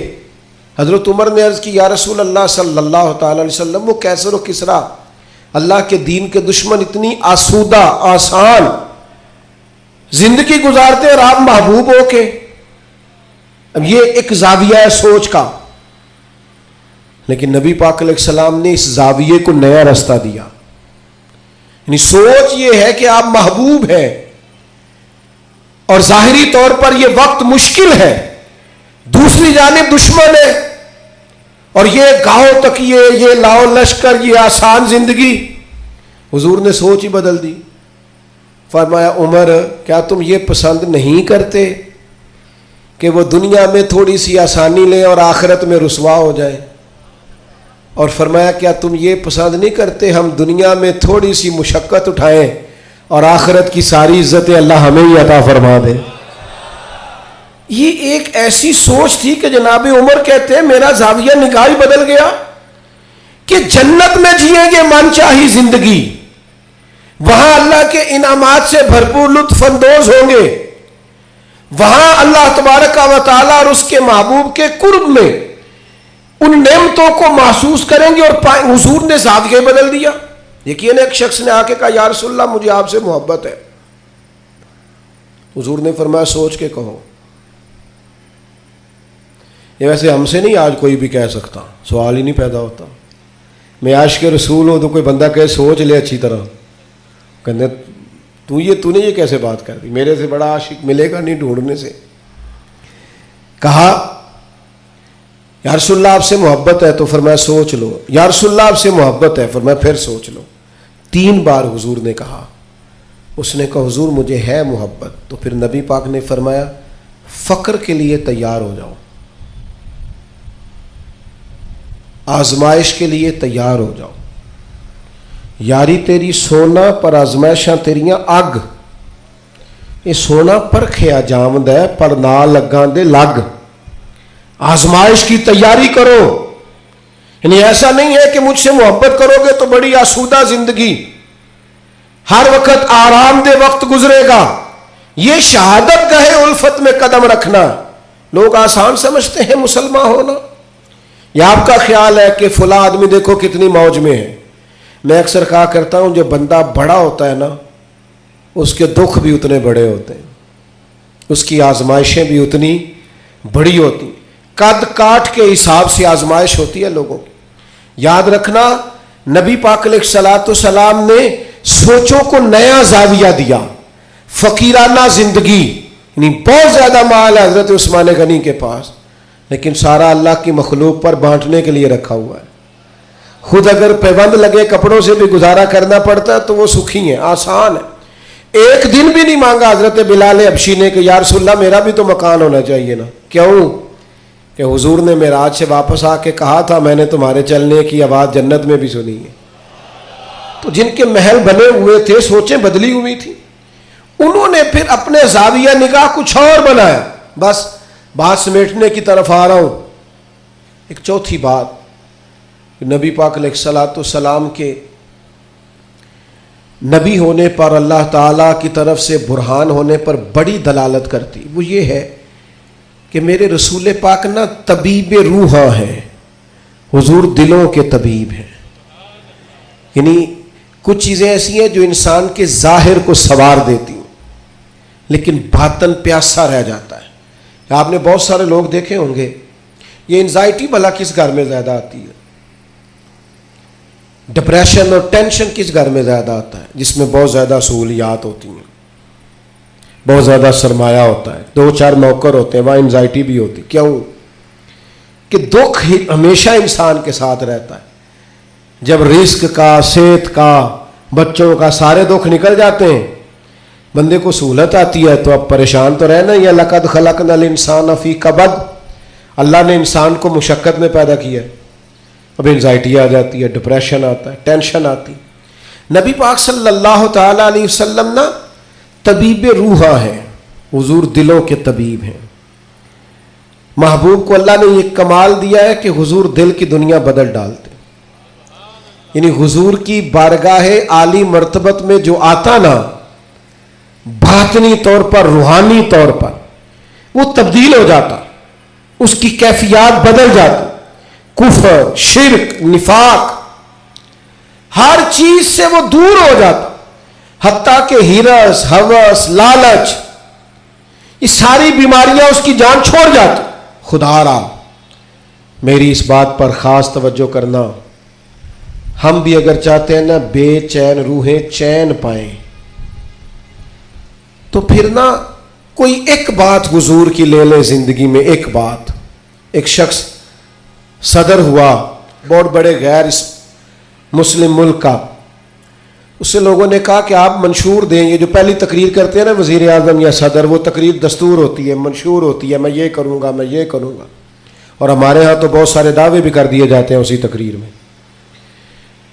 حضرت عمر نے عرض کی یا رسول اللہ صلی اللہ تعالی علیہ وسلم، وہ کیسر و کسرا اللہ کے دین کے دشمن اتنی آسودہ آسان زندگی گزارتے اور آپ محبوب ہو کے۔ اب یہ ایک زاویہ ہے سوچ کا، لیکن نبی پاک علیہ السلام نے اس زاویے کو نیا رستہ دیا۔ یعنی سوچ یہ ہے کہ آپ محبوب ہیں اور ظاہری طور پر یہ وقت مشکل ہے، دوسری جانب دشمن ہے، اور یہ گاؤں تک یہ لاؤ لشکر، یہ آسان زندگی۔ حضور نے سوچ ہی بدل دی، فرمایا عمر کیا تم یہ پسند نہیں کرتے کہ وہ دنیا میں تھوڑی سی آسانی لیں اور آخرت میں رسوا ہو جائیں؟ اور فرمایا کیا تم یہ پسند نہیں کرتے ہم دنیا میں تھوڑی سی مشقت اٹھائیں اور آخرت کی ساری عزتیں اللہ ہمیں ہی عطا فرما دے؟ یہ ایک ایسی سوچ تھی کہ جناب عمر کہتے ہیں میرا زاویہ نگاہ بدل گیا کہ جنت میں جئیں گے من چاہی زندگی، وہاں اللہ کے انعامات سے بھرپور لطف اندوز ہوں گے، وہاں اللہ تبارک و تعالیٰ اور اس کے محبوب کے قرب میں ان نعمتوں کو محسوس کریں گے۔ اور حضور نے زاویہ بدل دیا۔ یقین ایک شخص نے آ کے کہا یا رسول اللہ مجھے آپ سے محبت ہے۔ حضور نے فرمایا سوچ کے کہو۔ یہ ویسے ہم سے نہیں آج کوئی بھی کہہ سکتا، سوال ہی نہیں پیدا ہوتا۔ میں عاشق رسول ہوں تو کوئی بندہ کہے سوچ لے اچھی طرح، کہنے تو نے یہ کیسے بات کر دی، میرے سے بڑا عاشق ملے گا نہیں ڈھونڈنے سے۔ کہا یا رسول اللہ آپ سے محبت ہے، تو فرمایا سوچ لو۔ یا رسول اللہ آپ سے محبت ہے، فرمایا پھر سوچ لو۔ 3 بار حضور نے کہا۔ اس نے کہا حضور مجھے ہے محبت، تو پھر نبی پاک نے فرمایا فقر کے لیے تیار ہو جاؤ، آزمائش کے لیے تیار ہو جاؤ۔ یاری تیری سونا پر آزمائشاں تیریاں اگ، یہ سونا پرکھیا جامد ہے پر نہ لگاں دے لگ۔ آزمائش کی تیاری کرو، یعنی ایسا نہیں ہے کہ مجھ سے محبت کرو گے تو بڑی آسودہ زندگی، ہر وقت آرام دہ وقت گزرے گا۔ یہ شہادت گاہ الفت میں قدم رکھنا لوگ آسان سمجھتے ہیں مسلمان ہونا۔ یا آپ کا خیال ہے کہ فلاں آدمی دیکھو کتنی موج میں ہے۔ میں اکثر کہا کرتا ہوں جو بندہ بڑا ہوتا ہے نا اس کے دکھ بھی اتنے بڑے ہوتے ہیں، اس کی آزمائشیں بھی اتنی بڑی ہوتی ہیں۔ قد کاٹ کے حساب سے آزمائش ہوتی ہے لوگوں کی. یاد رکھنا نبی پاک علیہ الصلوۃ والسلام نے سوچوں کو نیا زاویہ دیا. فقیرانہ زندگی، یعنی بہت زیادہ مال ہے حضرت عثمان غنی کے پاس، لیکن سارا اللہ کی مخلوق پر بانٹنے کے لیے رکھا ہوا ہے. خود اگر پیوند لگے کپڑوں سے بھی گزارا کرنا پڑتا ہے تو وہ سکھی ہیں، آسان ہے. ایک دن بھی نہیں مانگا حضرت بلال حبشی نے کہ یا رسول اللہ میرا بھی تو مکان ہونا چاہیے نا. کیوں؟ کہ حضور نے معراج سے واپس آ کے کہا تھا میں نے تمہارے چلنے کی آواز جنت میں بھی سنی ہے. تو جن کے محل بنے ہوئے تھے سوچیں بدلی ہوئی تھی، انہوں نے پھر اپنے زاویہ نگاہ کچھ اور بنایا. بس بات سمیٹنے کی طرف آ رہا ہوں. ایک چوتھی بات، نبی پاک علیہ الصلوۃ والسلام کے نبی ہونے پر اللہ تعالیٰ کی طرف سے برہان ہونے پر بڑی دلالت کرتی، وہ یہ ہے کہ میرے رسول پاک نہ طبیب روحاں ہیں، حضور دلوں کے طبیب ہیں. یعنی کچھ چیزیں ایسی ہیں جو انسان کے ظاہر کو سنوار دیتی ہیں لیکن باطن پیاسا رہ جاتا ہے. آپ نے بہت سارے لوگ دیکھے ہوں گے، یہ انزائٹی بھلا کس گھر میں زیادہ آتی ہے، ڈپریشن اور ٹینشن کس گھر میں زیادہ آتا ہے، جس میں بہت زیادہ سہولیات ہوتی ہیں، بہت زیادہ سرمایہ ہوتا ہے، 2-4 نوکر ہوتے ہیں، وہاں انزائٹی بھی ہوتی. کیوں؟ کہ دکھ ہمیشہ انسان کے ساتھ رہتا ہے. جب رزق کا، صحت کا، بچوں کا سارے دکھ نکل جاتے ہیں، بندے کو سہولت آتی ہے تو اب پریشان تو رہنا ہی ہے. لقد خلقنا الانسان فی کبد، اللہ نے انسان کو مشقت میں پیدا کیا ہے. اب انزائٹی آ جاتی ہے، ڈپریشن آتا ہے، ٹینشن آتی. نبی پاک صلی اللہ تعالی علیہ وسلم نا طبیب روحاں ہیں، حضور دلوں کے طبیب ہیں. محبوب کو اللہ نے یہ کمال دیا ہے کہ حضور دل کی دنیا بدل ڈالتے. یعنی حضور کی بارگاہ عالی مرتبت میں جو آتا نا، باطنی طور پر، روحانی طور پر وہ تبدیل ہو جاتا، اس کی کیفیات بدل جاتی. کفر، شرک، نفاق، ہر چیز سے وہ دور ہو جاتا، حتیٰ کہ ہرس، ہوس، لالچ، یہ ساری بیماریاں اس کی جان چھوڑ جاتی. خدا را میری اس بات پر خاص توجہ کرنا، ہم بھی اگر چاہتے ہیں نا بے چین روحیں چین پائیں تو پھر نا کوئی ایک بات حضور کی لے لے زندگی میں. ایک بات، ایک شخص صدر ہوا بہت بڑے غیر مسلم ملک کا، اس سے لوگوں نے کہا کہ آپ منشور دیں. یہ جو پہلی تقریر کرتے ہیں نا وزیر اعظم یا صدر، وہ تقریر دستور ہوتی ہے، منشور ہوتی ہے، میں یہ کروں گا، میں یہ کروں گا. اور ہمارے ہاں تو بہت سارے دعوے بھی کر دیے جاتے ہیں اسی تقریر میں.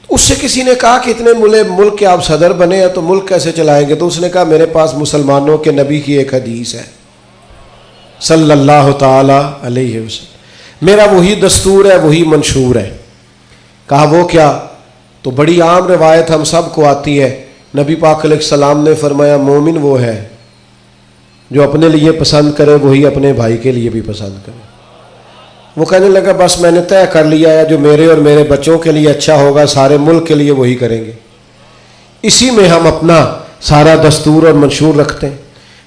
اس سے کسی نے کہا کہ اتنے ملک کے آپ صدر بنے ہیں تو ملک کیسے چلائیں گے؟ تو اس نے کہا میرے پاس مسلمانوں کے نبی کی ایک حدیث ہے صلی اللہ تعالی علیہ وسلم، میرا وہی دستور ہے، وہی منشور ہے. کہا وہ کیا؟ تو بڑی عام روایت ہم سب کو آتی ہے، نبی پاک علیہ السلام نے فرمایا مومن وہ ہے جو اپنے لیے پسند کرے وہی اپنے بھائی کے لیے بھی پسند کرے. وہ کہنے لگا بس میں نے طے کر لیا ہے، جو میرے اور میرے بچوں کے لیے اچھا ہوگا سارے ملک کے لیے وہی کریں گے. اسی میں ہم اپنا سارا دستور اور منشور رکھتے ہیں.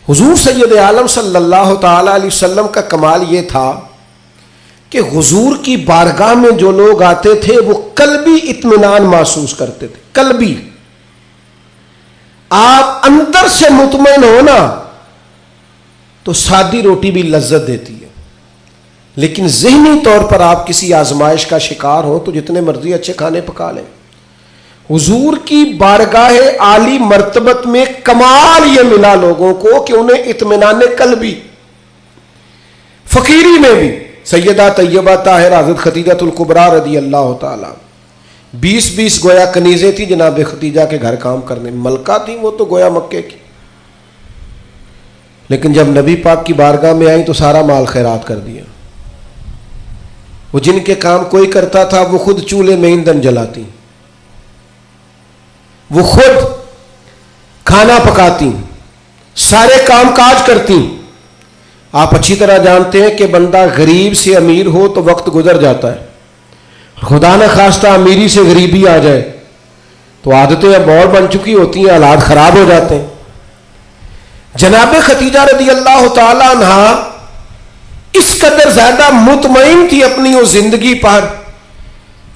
حضور سید عالم صلی اللہ تعالی علیہ وسلم کا کمال یہ تھا کہ حضور کی بارگاہ میں جو لوگ آتے تھے وہ قلبی اطمینان محسوس کرتے تھے. قلبی، آپ اندر سے مطمئن ہو نا تو سادی روٹی بھی لذت دیتی ہے، لیکن ذہنی طور پر آپ کسی آزمائش کا شکار ہو تو جتنے مرضی اچھے کھانے پکا لیں. حضور کی بارگاہ عالی مرتبت میں کمال یہ ملا لوگوں کو کہ انہیں اطمینان قلبی. فقیری میں بھی سیدہ طیبہ طاہرہ حضرت خدیجہ الکبریٰ رضی اللہ تعالیٰ 20 گویا کنیزیں تھی جناب خدیجہ کے گھر کام کرنے، ملکہ تھیں وہ تو گویا مکے کی، لیکن جب نبی پاک کی بارگاہ میں آئیں تو سارا مال خیرات کر دیا. وہ جن کے کام کوئی کرتا تھا وہ خود چولہے میں ایندھن جلاتی، وہ خود کھانا پکاتی، سارے کام کاج کرتی. آپ اچھی طرح جانتے ہیں کہ بندہ غریب سے امیر ہو تو وقت گزر جاتا ہے، خدا نہ خواستہ امیری سے غریبی آ جائے تو عادتیں اب اور بن چکی ہوتی ہیں، حالات خراب ہو جاتے ہیں. جناب خدیجہ رضی اللہ تعالی عنہا اس قدر زیادہ مطمئن تھی اپنی وہ زندگی پر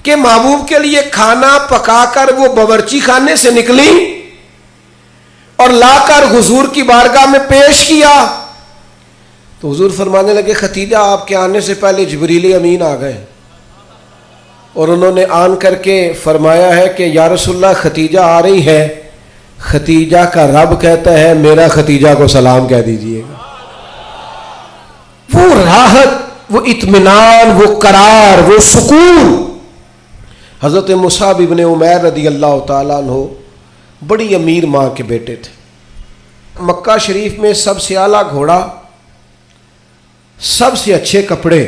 کہ محبوب کے لیے کھانا پکا کر وہ باورچی خانے سے نکلی اور لا کر حضور کی بارگاہ میں پیش کیا تو حضور فرمانے لگے ختیجہ آپ کے آنے سے پہلے جبریل امین آ گئے اور انہوں نے آن کر کے فرمایا ہے کہ یا رسول اللہ ختیجہ آ رہی ہے، ختیجہ کا رب کہتا ہے میرا ختیجہ کو سلام کہہ دیجئے گا۔ وہ راحت، وہ اطمینان، وہ قرار، وہ سکون۔ حضرت مصعب ابن عمیر رضی اللہ تعالیٰ عنہ بڑی امیر ماں کے بیٹے تھے۔ مکہ شریف میں سب سے اعلیٰ گھوڑا، سب سے اچھے کپڑے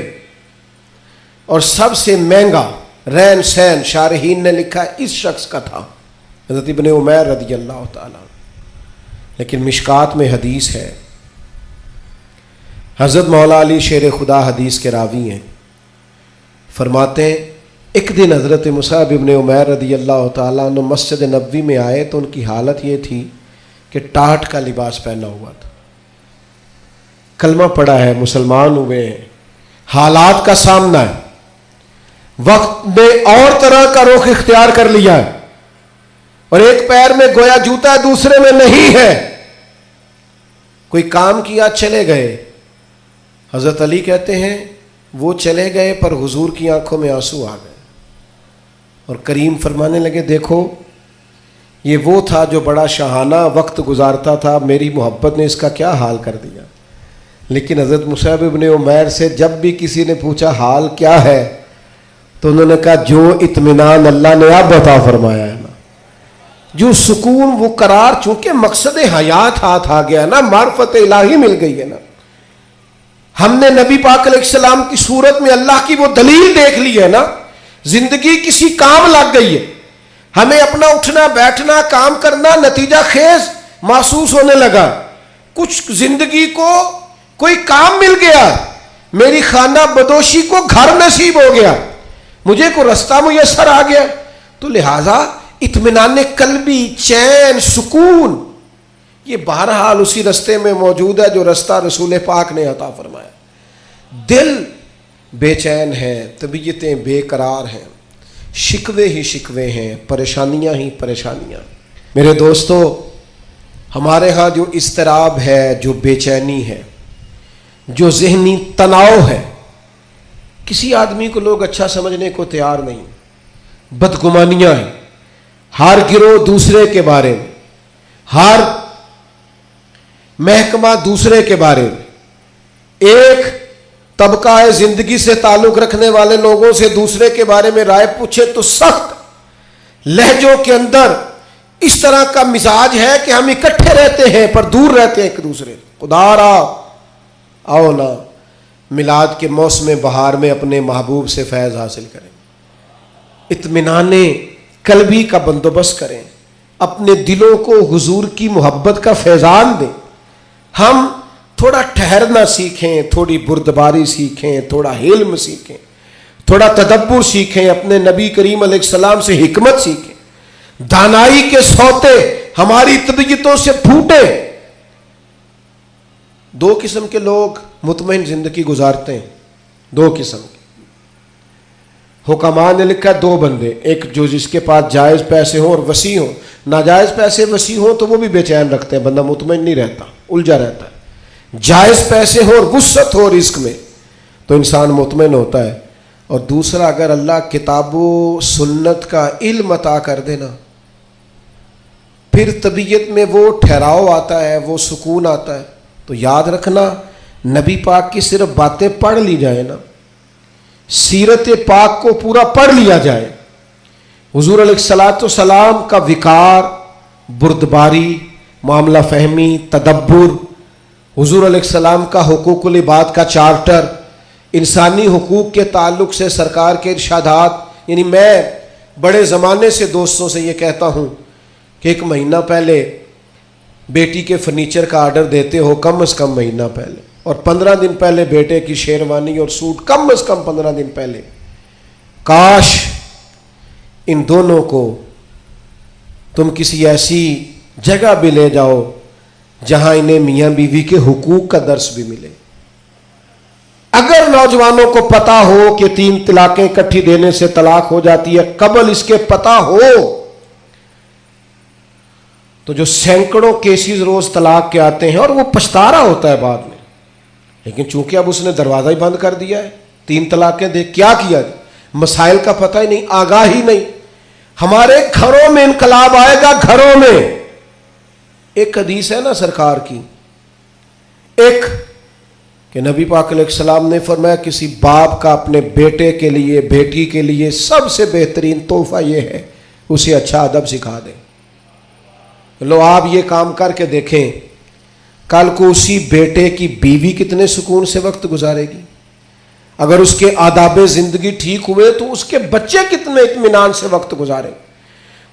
اور سب سے مہنگا رہن سہن شارحین نے لکھا اس شخص کا تھا، حضرت ابن عمیر رضی اللہ تعالیٰ۔ لیکن مشکات میں حدیث ہے، حضرت مولا علی شیر خدا حدیث کے راوی ہیں، فرماتے ہیں ایک دن حضرت مصعب ابن عمیر رضی اللہ تعالیٰ عنہ مسجد نبوی میں آئے تو ان کی حالت یہ تھی کہ ٹاٹ کا لباس پہنا ہوا تھا، کلمہ پڑا ہے، مسلمان ہوئے ہیں، حالات کا سامنا ہے، وقت نے اور طرح کا رخ اختیار کر لیا ہے اور ایک پیر میں گویا جوتا ہے دوسرے میں نہیں ہے، کوئی کام کیا چلے گئے۔ حضرت علی کہتے ہیں وہ چلے گئے پر حضور کی آنکھوں میں آنسو آ گئے اور کریم فرمانے لگے دیکھو یہ وہ تھا جو بڑا شاہانہ وقت گزارتا تھا، میری محبت نے اس کا کیا حال کر دیا۔ لیکن حضرت مصعب ابن عمیر سے جب بھی کسی نے پوچھا حال کیا ہے تو انہوں نے کہا جو اطمینان اللہ نے اب عطا فرمایا ہے نا، جو سکون، وہ قرار، چونکہ مقصد حیات ہاتھ آ گیا نا، معرفت الہی مل گئی ہے نا، ہم نے نبی پاک علیہ السلام کی صورت میں اللہ کی وہ دلیل دیکھ لی ہے نا، زندگی کسی کام لگ گئی ہے، ہمیں اپنا اٹھنا بیٹھنا کام کرنا نتیجہ خیز محسوس ہونے لگا، کچھ زندگی کو کوئی کام مل گیا، میری خانہ بدوشی کو گھر نصیب ہو گیا، مجھے کو رستہ میسر آ گیا، تو لہٰذا اطمینان قلبی، چین، سکون یہ بہرحال اسی رستے میں موجود ہے جو رستہ رسول پاک نے عطا فرمایا۔ دل بے چین ہے، طبیعتیں بے قرار ہیں، شکوے ہی شکوے ہیں، پریشانیاں ہی پریشانیاں۔ میرے دوستو، ہمارے ہاں جو اضطراب ہے، جو بے چینی ہے، جو ذہنی تناؤ ہے، کسی آدمی کو لوگ اچھا سمجھنے کو تیار نہیں، بدگمانیاں ہیں، ہر گروہ دوسرے کے بارے میں، ہر محکمہ دوسرے کے بارے میں، ایک طبقہ زندگی سے تعلق رکھنے والے لوگوں سے دوسرے کے بارے میں رائے پوچھے تو سخت لہجوں کے اندر اس طرح کا مزاج ہے کہ ہم اکٹھے رہتے ہیں پر دور رہتے ہیں ایک دوسرے۔ خدا را آؤ نا میلاد کے موسم بہار میں اپنے محبوب سے فیض حاصل کریں، اطمینان قلبی کا بندوبست کریں، اپنے دلوں کو حضور کی محبت کا فیضان دیں۔ ہم تھوڑا ٹھہرنا سیکھیں، تھوڑی بردباری سیکھیں، تھوڑا حلم سیکھیں، تھوڑا تدبر سیکھیں، اپنے نبی کریم علیہ السلام سے حکمت سیکھیں، دانائی کے سوتے ہماری طبیعتوں سے پھوٹے۔ دو قسم کے لوگ مطمئن زندگی گزارتے ہیں، دو قسم کے۔ حکماء نے لکھا دو بندے، ایک جو جس کے پاس جائز پیسے ہوں اور وسیع ہوں، ناجائز پیسے وسیع ہوں تو وہ بھی بے چین رکھتے ہیں، بندہ مطمئن نہیں رہتا، الجھا رہتا ہے۔ جائز پیسے ہو اور وسعت ہو رزق میں تو انسان مطمئن ہوتا ہے۔ اور دوسرا، اگر اللہ کتاب و سنت کا علم عطا کر دینا، پھر طبیعت میں وہ ٹھہراؤ آتا ہے، وہ سکون آتا ہے۔ تو یاد رکھنا، نبی پاک کی صرف باتیں پڑھ لی جائیں نا، سیرت پاک کو پورا پڑھ لیا جائے، حضور علیہ الصلوۃ والسلام کا وقار، بردباری، معاملہ فہمی، تدبر، حضور علیہ السلام کا حقوق العباد کا چارٹر، انسانی حقوق کے تعلق سے سرکار کے ارشادات۔ یعنی میں بڑے زمانے سے دوستوں سے یہ کہتا ہوں کہ ایک مہینہ پہلے بیٹی کے فرنیچر کا آرڈر دیتے ہو، کم از کم مہینہ پہلے، اور 15 دن پہلے بیٹے کی شیروانی اور سوٹ، کم از کم 15 دن پہلے۔ کاش ان دونوں کو تم کسی ایسی جگہ بھی لے جاؤ جہاں انہیں میاں بیوی کے حقوق کا درس بھی ملے۔ اگر نوجوانوں کو پتا ہو کہ 3 طلاقیں اکٹھی دینے سے طلاق ہو جاتی ہے، قبل اس کے پتا ہو تو جو سینکڑوں کیسز روز طلاق کے آتے ہیں اور وہ پچھتا رہا ہوتا ہے بعد میں، لیکن چونکہ اب اس نے دروازہ ہی بند کر دیا ہے، 3 طلاقیں دے، کیا کیا؟ مسائل کا پتہ ہی نہیں، آگاہی نہیں۔ ہمارے گھروں میں انقلاب آئے گا، گھروں میں۔ ایک حدیث ہے نا سرکار کی، ایک کہ نبی پاک علیہ السلام نے فرمایا کسی باپ کا اپنے بیٹے کے لیے، بیٹی کے لیے سب سے بہترین تحفہ یہ ہے اسے اچھا ادب سکھا دیں۔ لو آپ یہ کام کر کے دیکھیں، کل کو اسی بیٹے کی بیوی کتنے سکون سے وقت گزارے گی، اگر اس کے آداب زندگی ٹھیک ہوئے تو اس کے بچے کتنے اطمینان سے وقت گزاریں،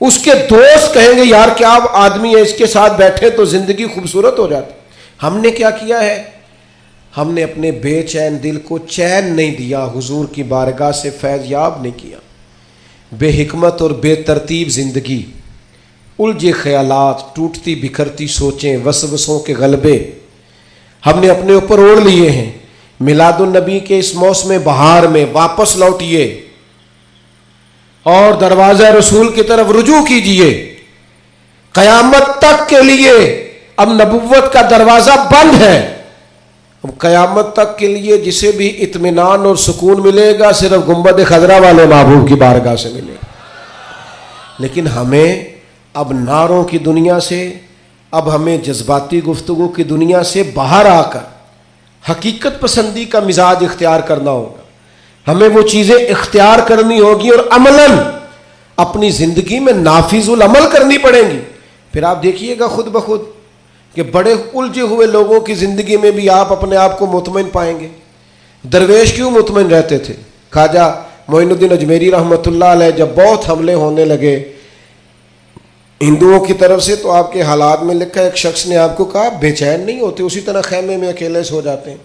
اس کے دوست کہیں گے یار کیا آدمی ہے، اس کے ساتھ بیٹھے تو زندگی خوبصورت ہو جاتی۔ ہم نے کیا کیا ہے؟ ہم نے اپنے بے چین دل کو چین نہیں دیا، حضور کی بارگاہ سے فیض یاب نہیں کیا۔ بے حکمت اور بے ترتیب زندگی، الجھے خیالات، ٹوٹتی بکھرتی سوچیں، وسوسوں کے غلبے ہم نے اپنے اوپر اوڑھ لیے ہیں۔ میلاد النبی کے اس موسم بہار میں واپس لوٹئے اور دروازہ رسول کی طرف رجوع کیجئے۔ قیامت تک کے لیے اب نبوت کا دروازہ بند ہے، اب قیامت تک کے لیے جسے بھی اطمینان اور سکون ملے گا صرف گنبد خضرا والے محبوب کی بارگاہ سے ملے گا۔ لیکن ہمیں اب نعروں کی دنیا سے، اب ہمیں جذباتی گفتگو کی دنیا سے باہر آ کر حقیقت پسندی کا مزاج اختیار کرنا ہوگا۔ ہمیں وہ چیزیں اختیار کرنی ہوگی اور عملاً اپنی زندگی میں نافذ العمل کرنی پڑیں گی۔ پھر آپ دیکھیے گا خود بخود کہ بڑے الجھے ہوئے لوگوں کی زندگی میں بھی آپ اپنے آپ کو مطمئن پائیں گے۔ درویش کیوں مطمئن رہتے تھے؟ خواجہ معین الدین اجمیری رحمۃ اللہ علیہ جب بہت حملے ہونے لگے ہندوؤں کی طرف سے تو آپ کے حالات میں لکھا ایک شخص نے آپ کو کہا بے چین نہیں ہوتے، اسی طرح خیمے میں اکیلے سو جاتے ہیں،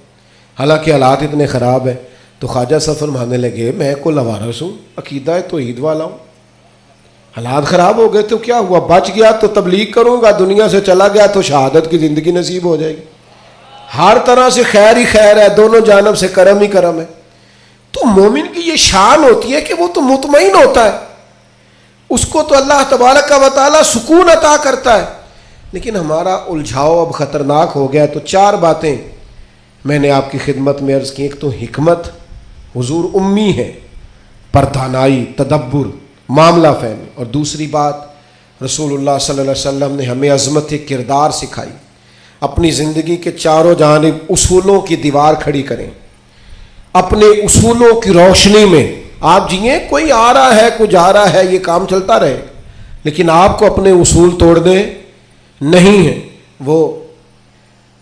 حالانکہ حالات اتنے خراب ہیں۔ تو خواجہ صاحب فرمانے لگے میں کو لوارث ہوں، عقیدہ توحید والا ہوں، حالات خراب ہو گئے تو کیا ہوا، بچ گیا تو تبلیغ کروں گا، دنیا سے چلا گیا تو شہادت کی زندگی نصیب ہو جائے گی۔ ہر طرح سے خیر ہی خیر ہے، دونوں جانب سے کرم ہی کرم ہے۔ تو مومن کی یہ شان ہوتی ہے کہ وہ تو مطمئن ہوتا ہے، اس کو تو اللہ تبارک و تعالی سکون عطا کرتا ہے۔ لیکن ہمارا الجھاؤ اب خطرناک ہو گیا۔ تو 4 باتیں میں نے آپ کی خدمت میں عرض کی۔ ایک تو حکمت، حضور امی ہے، پردانائی، تدبر، معاملہ فہمی، اور دوسری بات رسول اللہ صلی اللہ علیہ وسلم نے ہمیں عظمت کردار سکھائی۔ اپنی زندگی کے چاروں جانب اصولوں کی دیوار کھڑی کریں، اپنے اصولوں کی روشنی میں آپ جئیں۔ کوئی آ رہا ہے کوئی جا رہا ہے، یہ کام چلتا رہے، لیکن آپ کو اپنے اصول توڑنے نہیں ہیں۔ وہ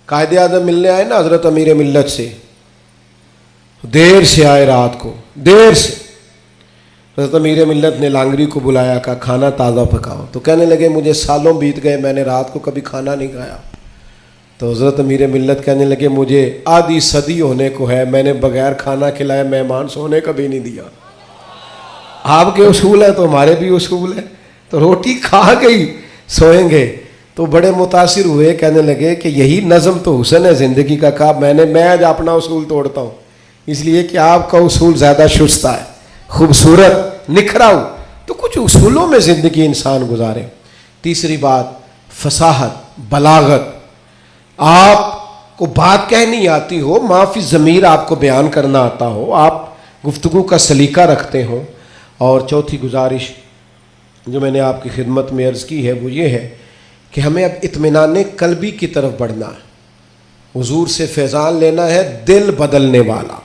قائد اعظم ملنے آئے نا حضرت امیر ملت سے، دیر سے آئے، رات کو دیر سے۔ حضرت امیر ملت نے لانگری کو بلایا، کہا کھانا تازہ پکاؤ، تو کہنے لگے مجھے سالوں بیت گئے میں نے رات کو کبھی کھانا نہیں کھایا۔ تو حضرت امیر ملت کہنے لگے مجھے آدھی صدی ہونے کو ہے، میں نے بغیر کھانا کھلائے مہمان سونے کا بھی نہیں دیا۔ آپ کے اصول ہیں تو ہمارے بھی اصول ہیں، تو روٹی کھا کے ہی سوئیں گے۔ تو بڑے متاثر ہوئے، کہنے لگے کہ یہی نظم تو حسن ہے زندگی کا۔ کہا میں آج اپنا اصول توڑتا ہوں، اس لیے کہ آپ کا اصول زیادہ شستہ ہے، خوبصورت، نکھرا ہو، تو کچھ اصولوں میں زندگی انسان گزارے۔ تیسری بات فصاحت، بلاغت، آپ کو بات کہنی آتی ہو، معافی ضمیر آپ کو بیان کرنا آتا ہو، آپ گفتگو کا سلیقہ رکھتے ہو۔ اور چوتھی گزارش جو میں نے آپ کی خدمت میں عرض کی ہے وہ یہ ہے کہ ہمیں اب اطمینان قلبی کی طرف بڑھنا ہے، حضور سے فیضان لینا ہے، دل بدلنے والا،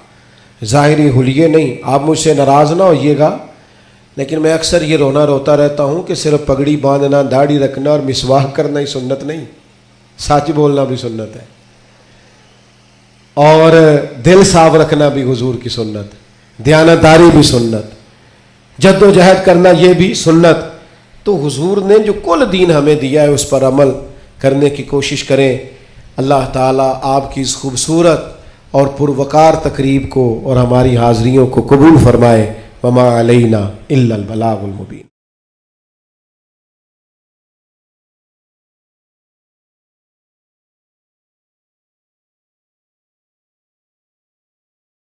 ظاہری حلیے نہیں۔ آپ مجھ سے ناراض نہ ہوئیے گا، لیکن میں اکثر یہ روتا رہتا ہوں کہ صرف پگڑی باندھنا، داڑھی رکھنا اور مسواک کرنا ہی سنت نہیں، سچ بولنا بھی سنت ہے، اور دل صاف رکھنا بھی حضور کی سنت، دیانتداری بھی سنت، جد و جہد کرنا یہ بھی سنت۔ تو حضور نے جو کل دین ہمیں دیا ہے اس پر عمل کرنے کی کوشش کریں۔ اللہ تعالیٰ آپ کی اس خوبصورت اور پروقار تقریب کو اور ہماری حاضریوں کو قبول فرمائے۔ وما علینا الا البلاغ المبین۔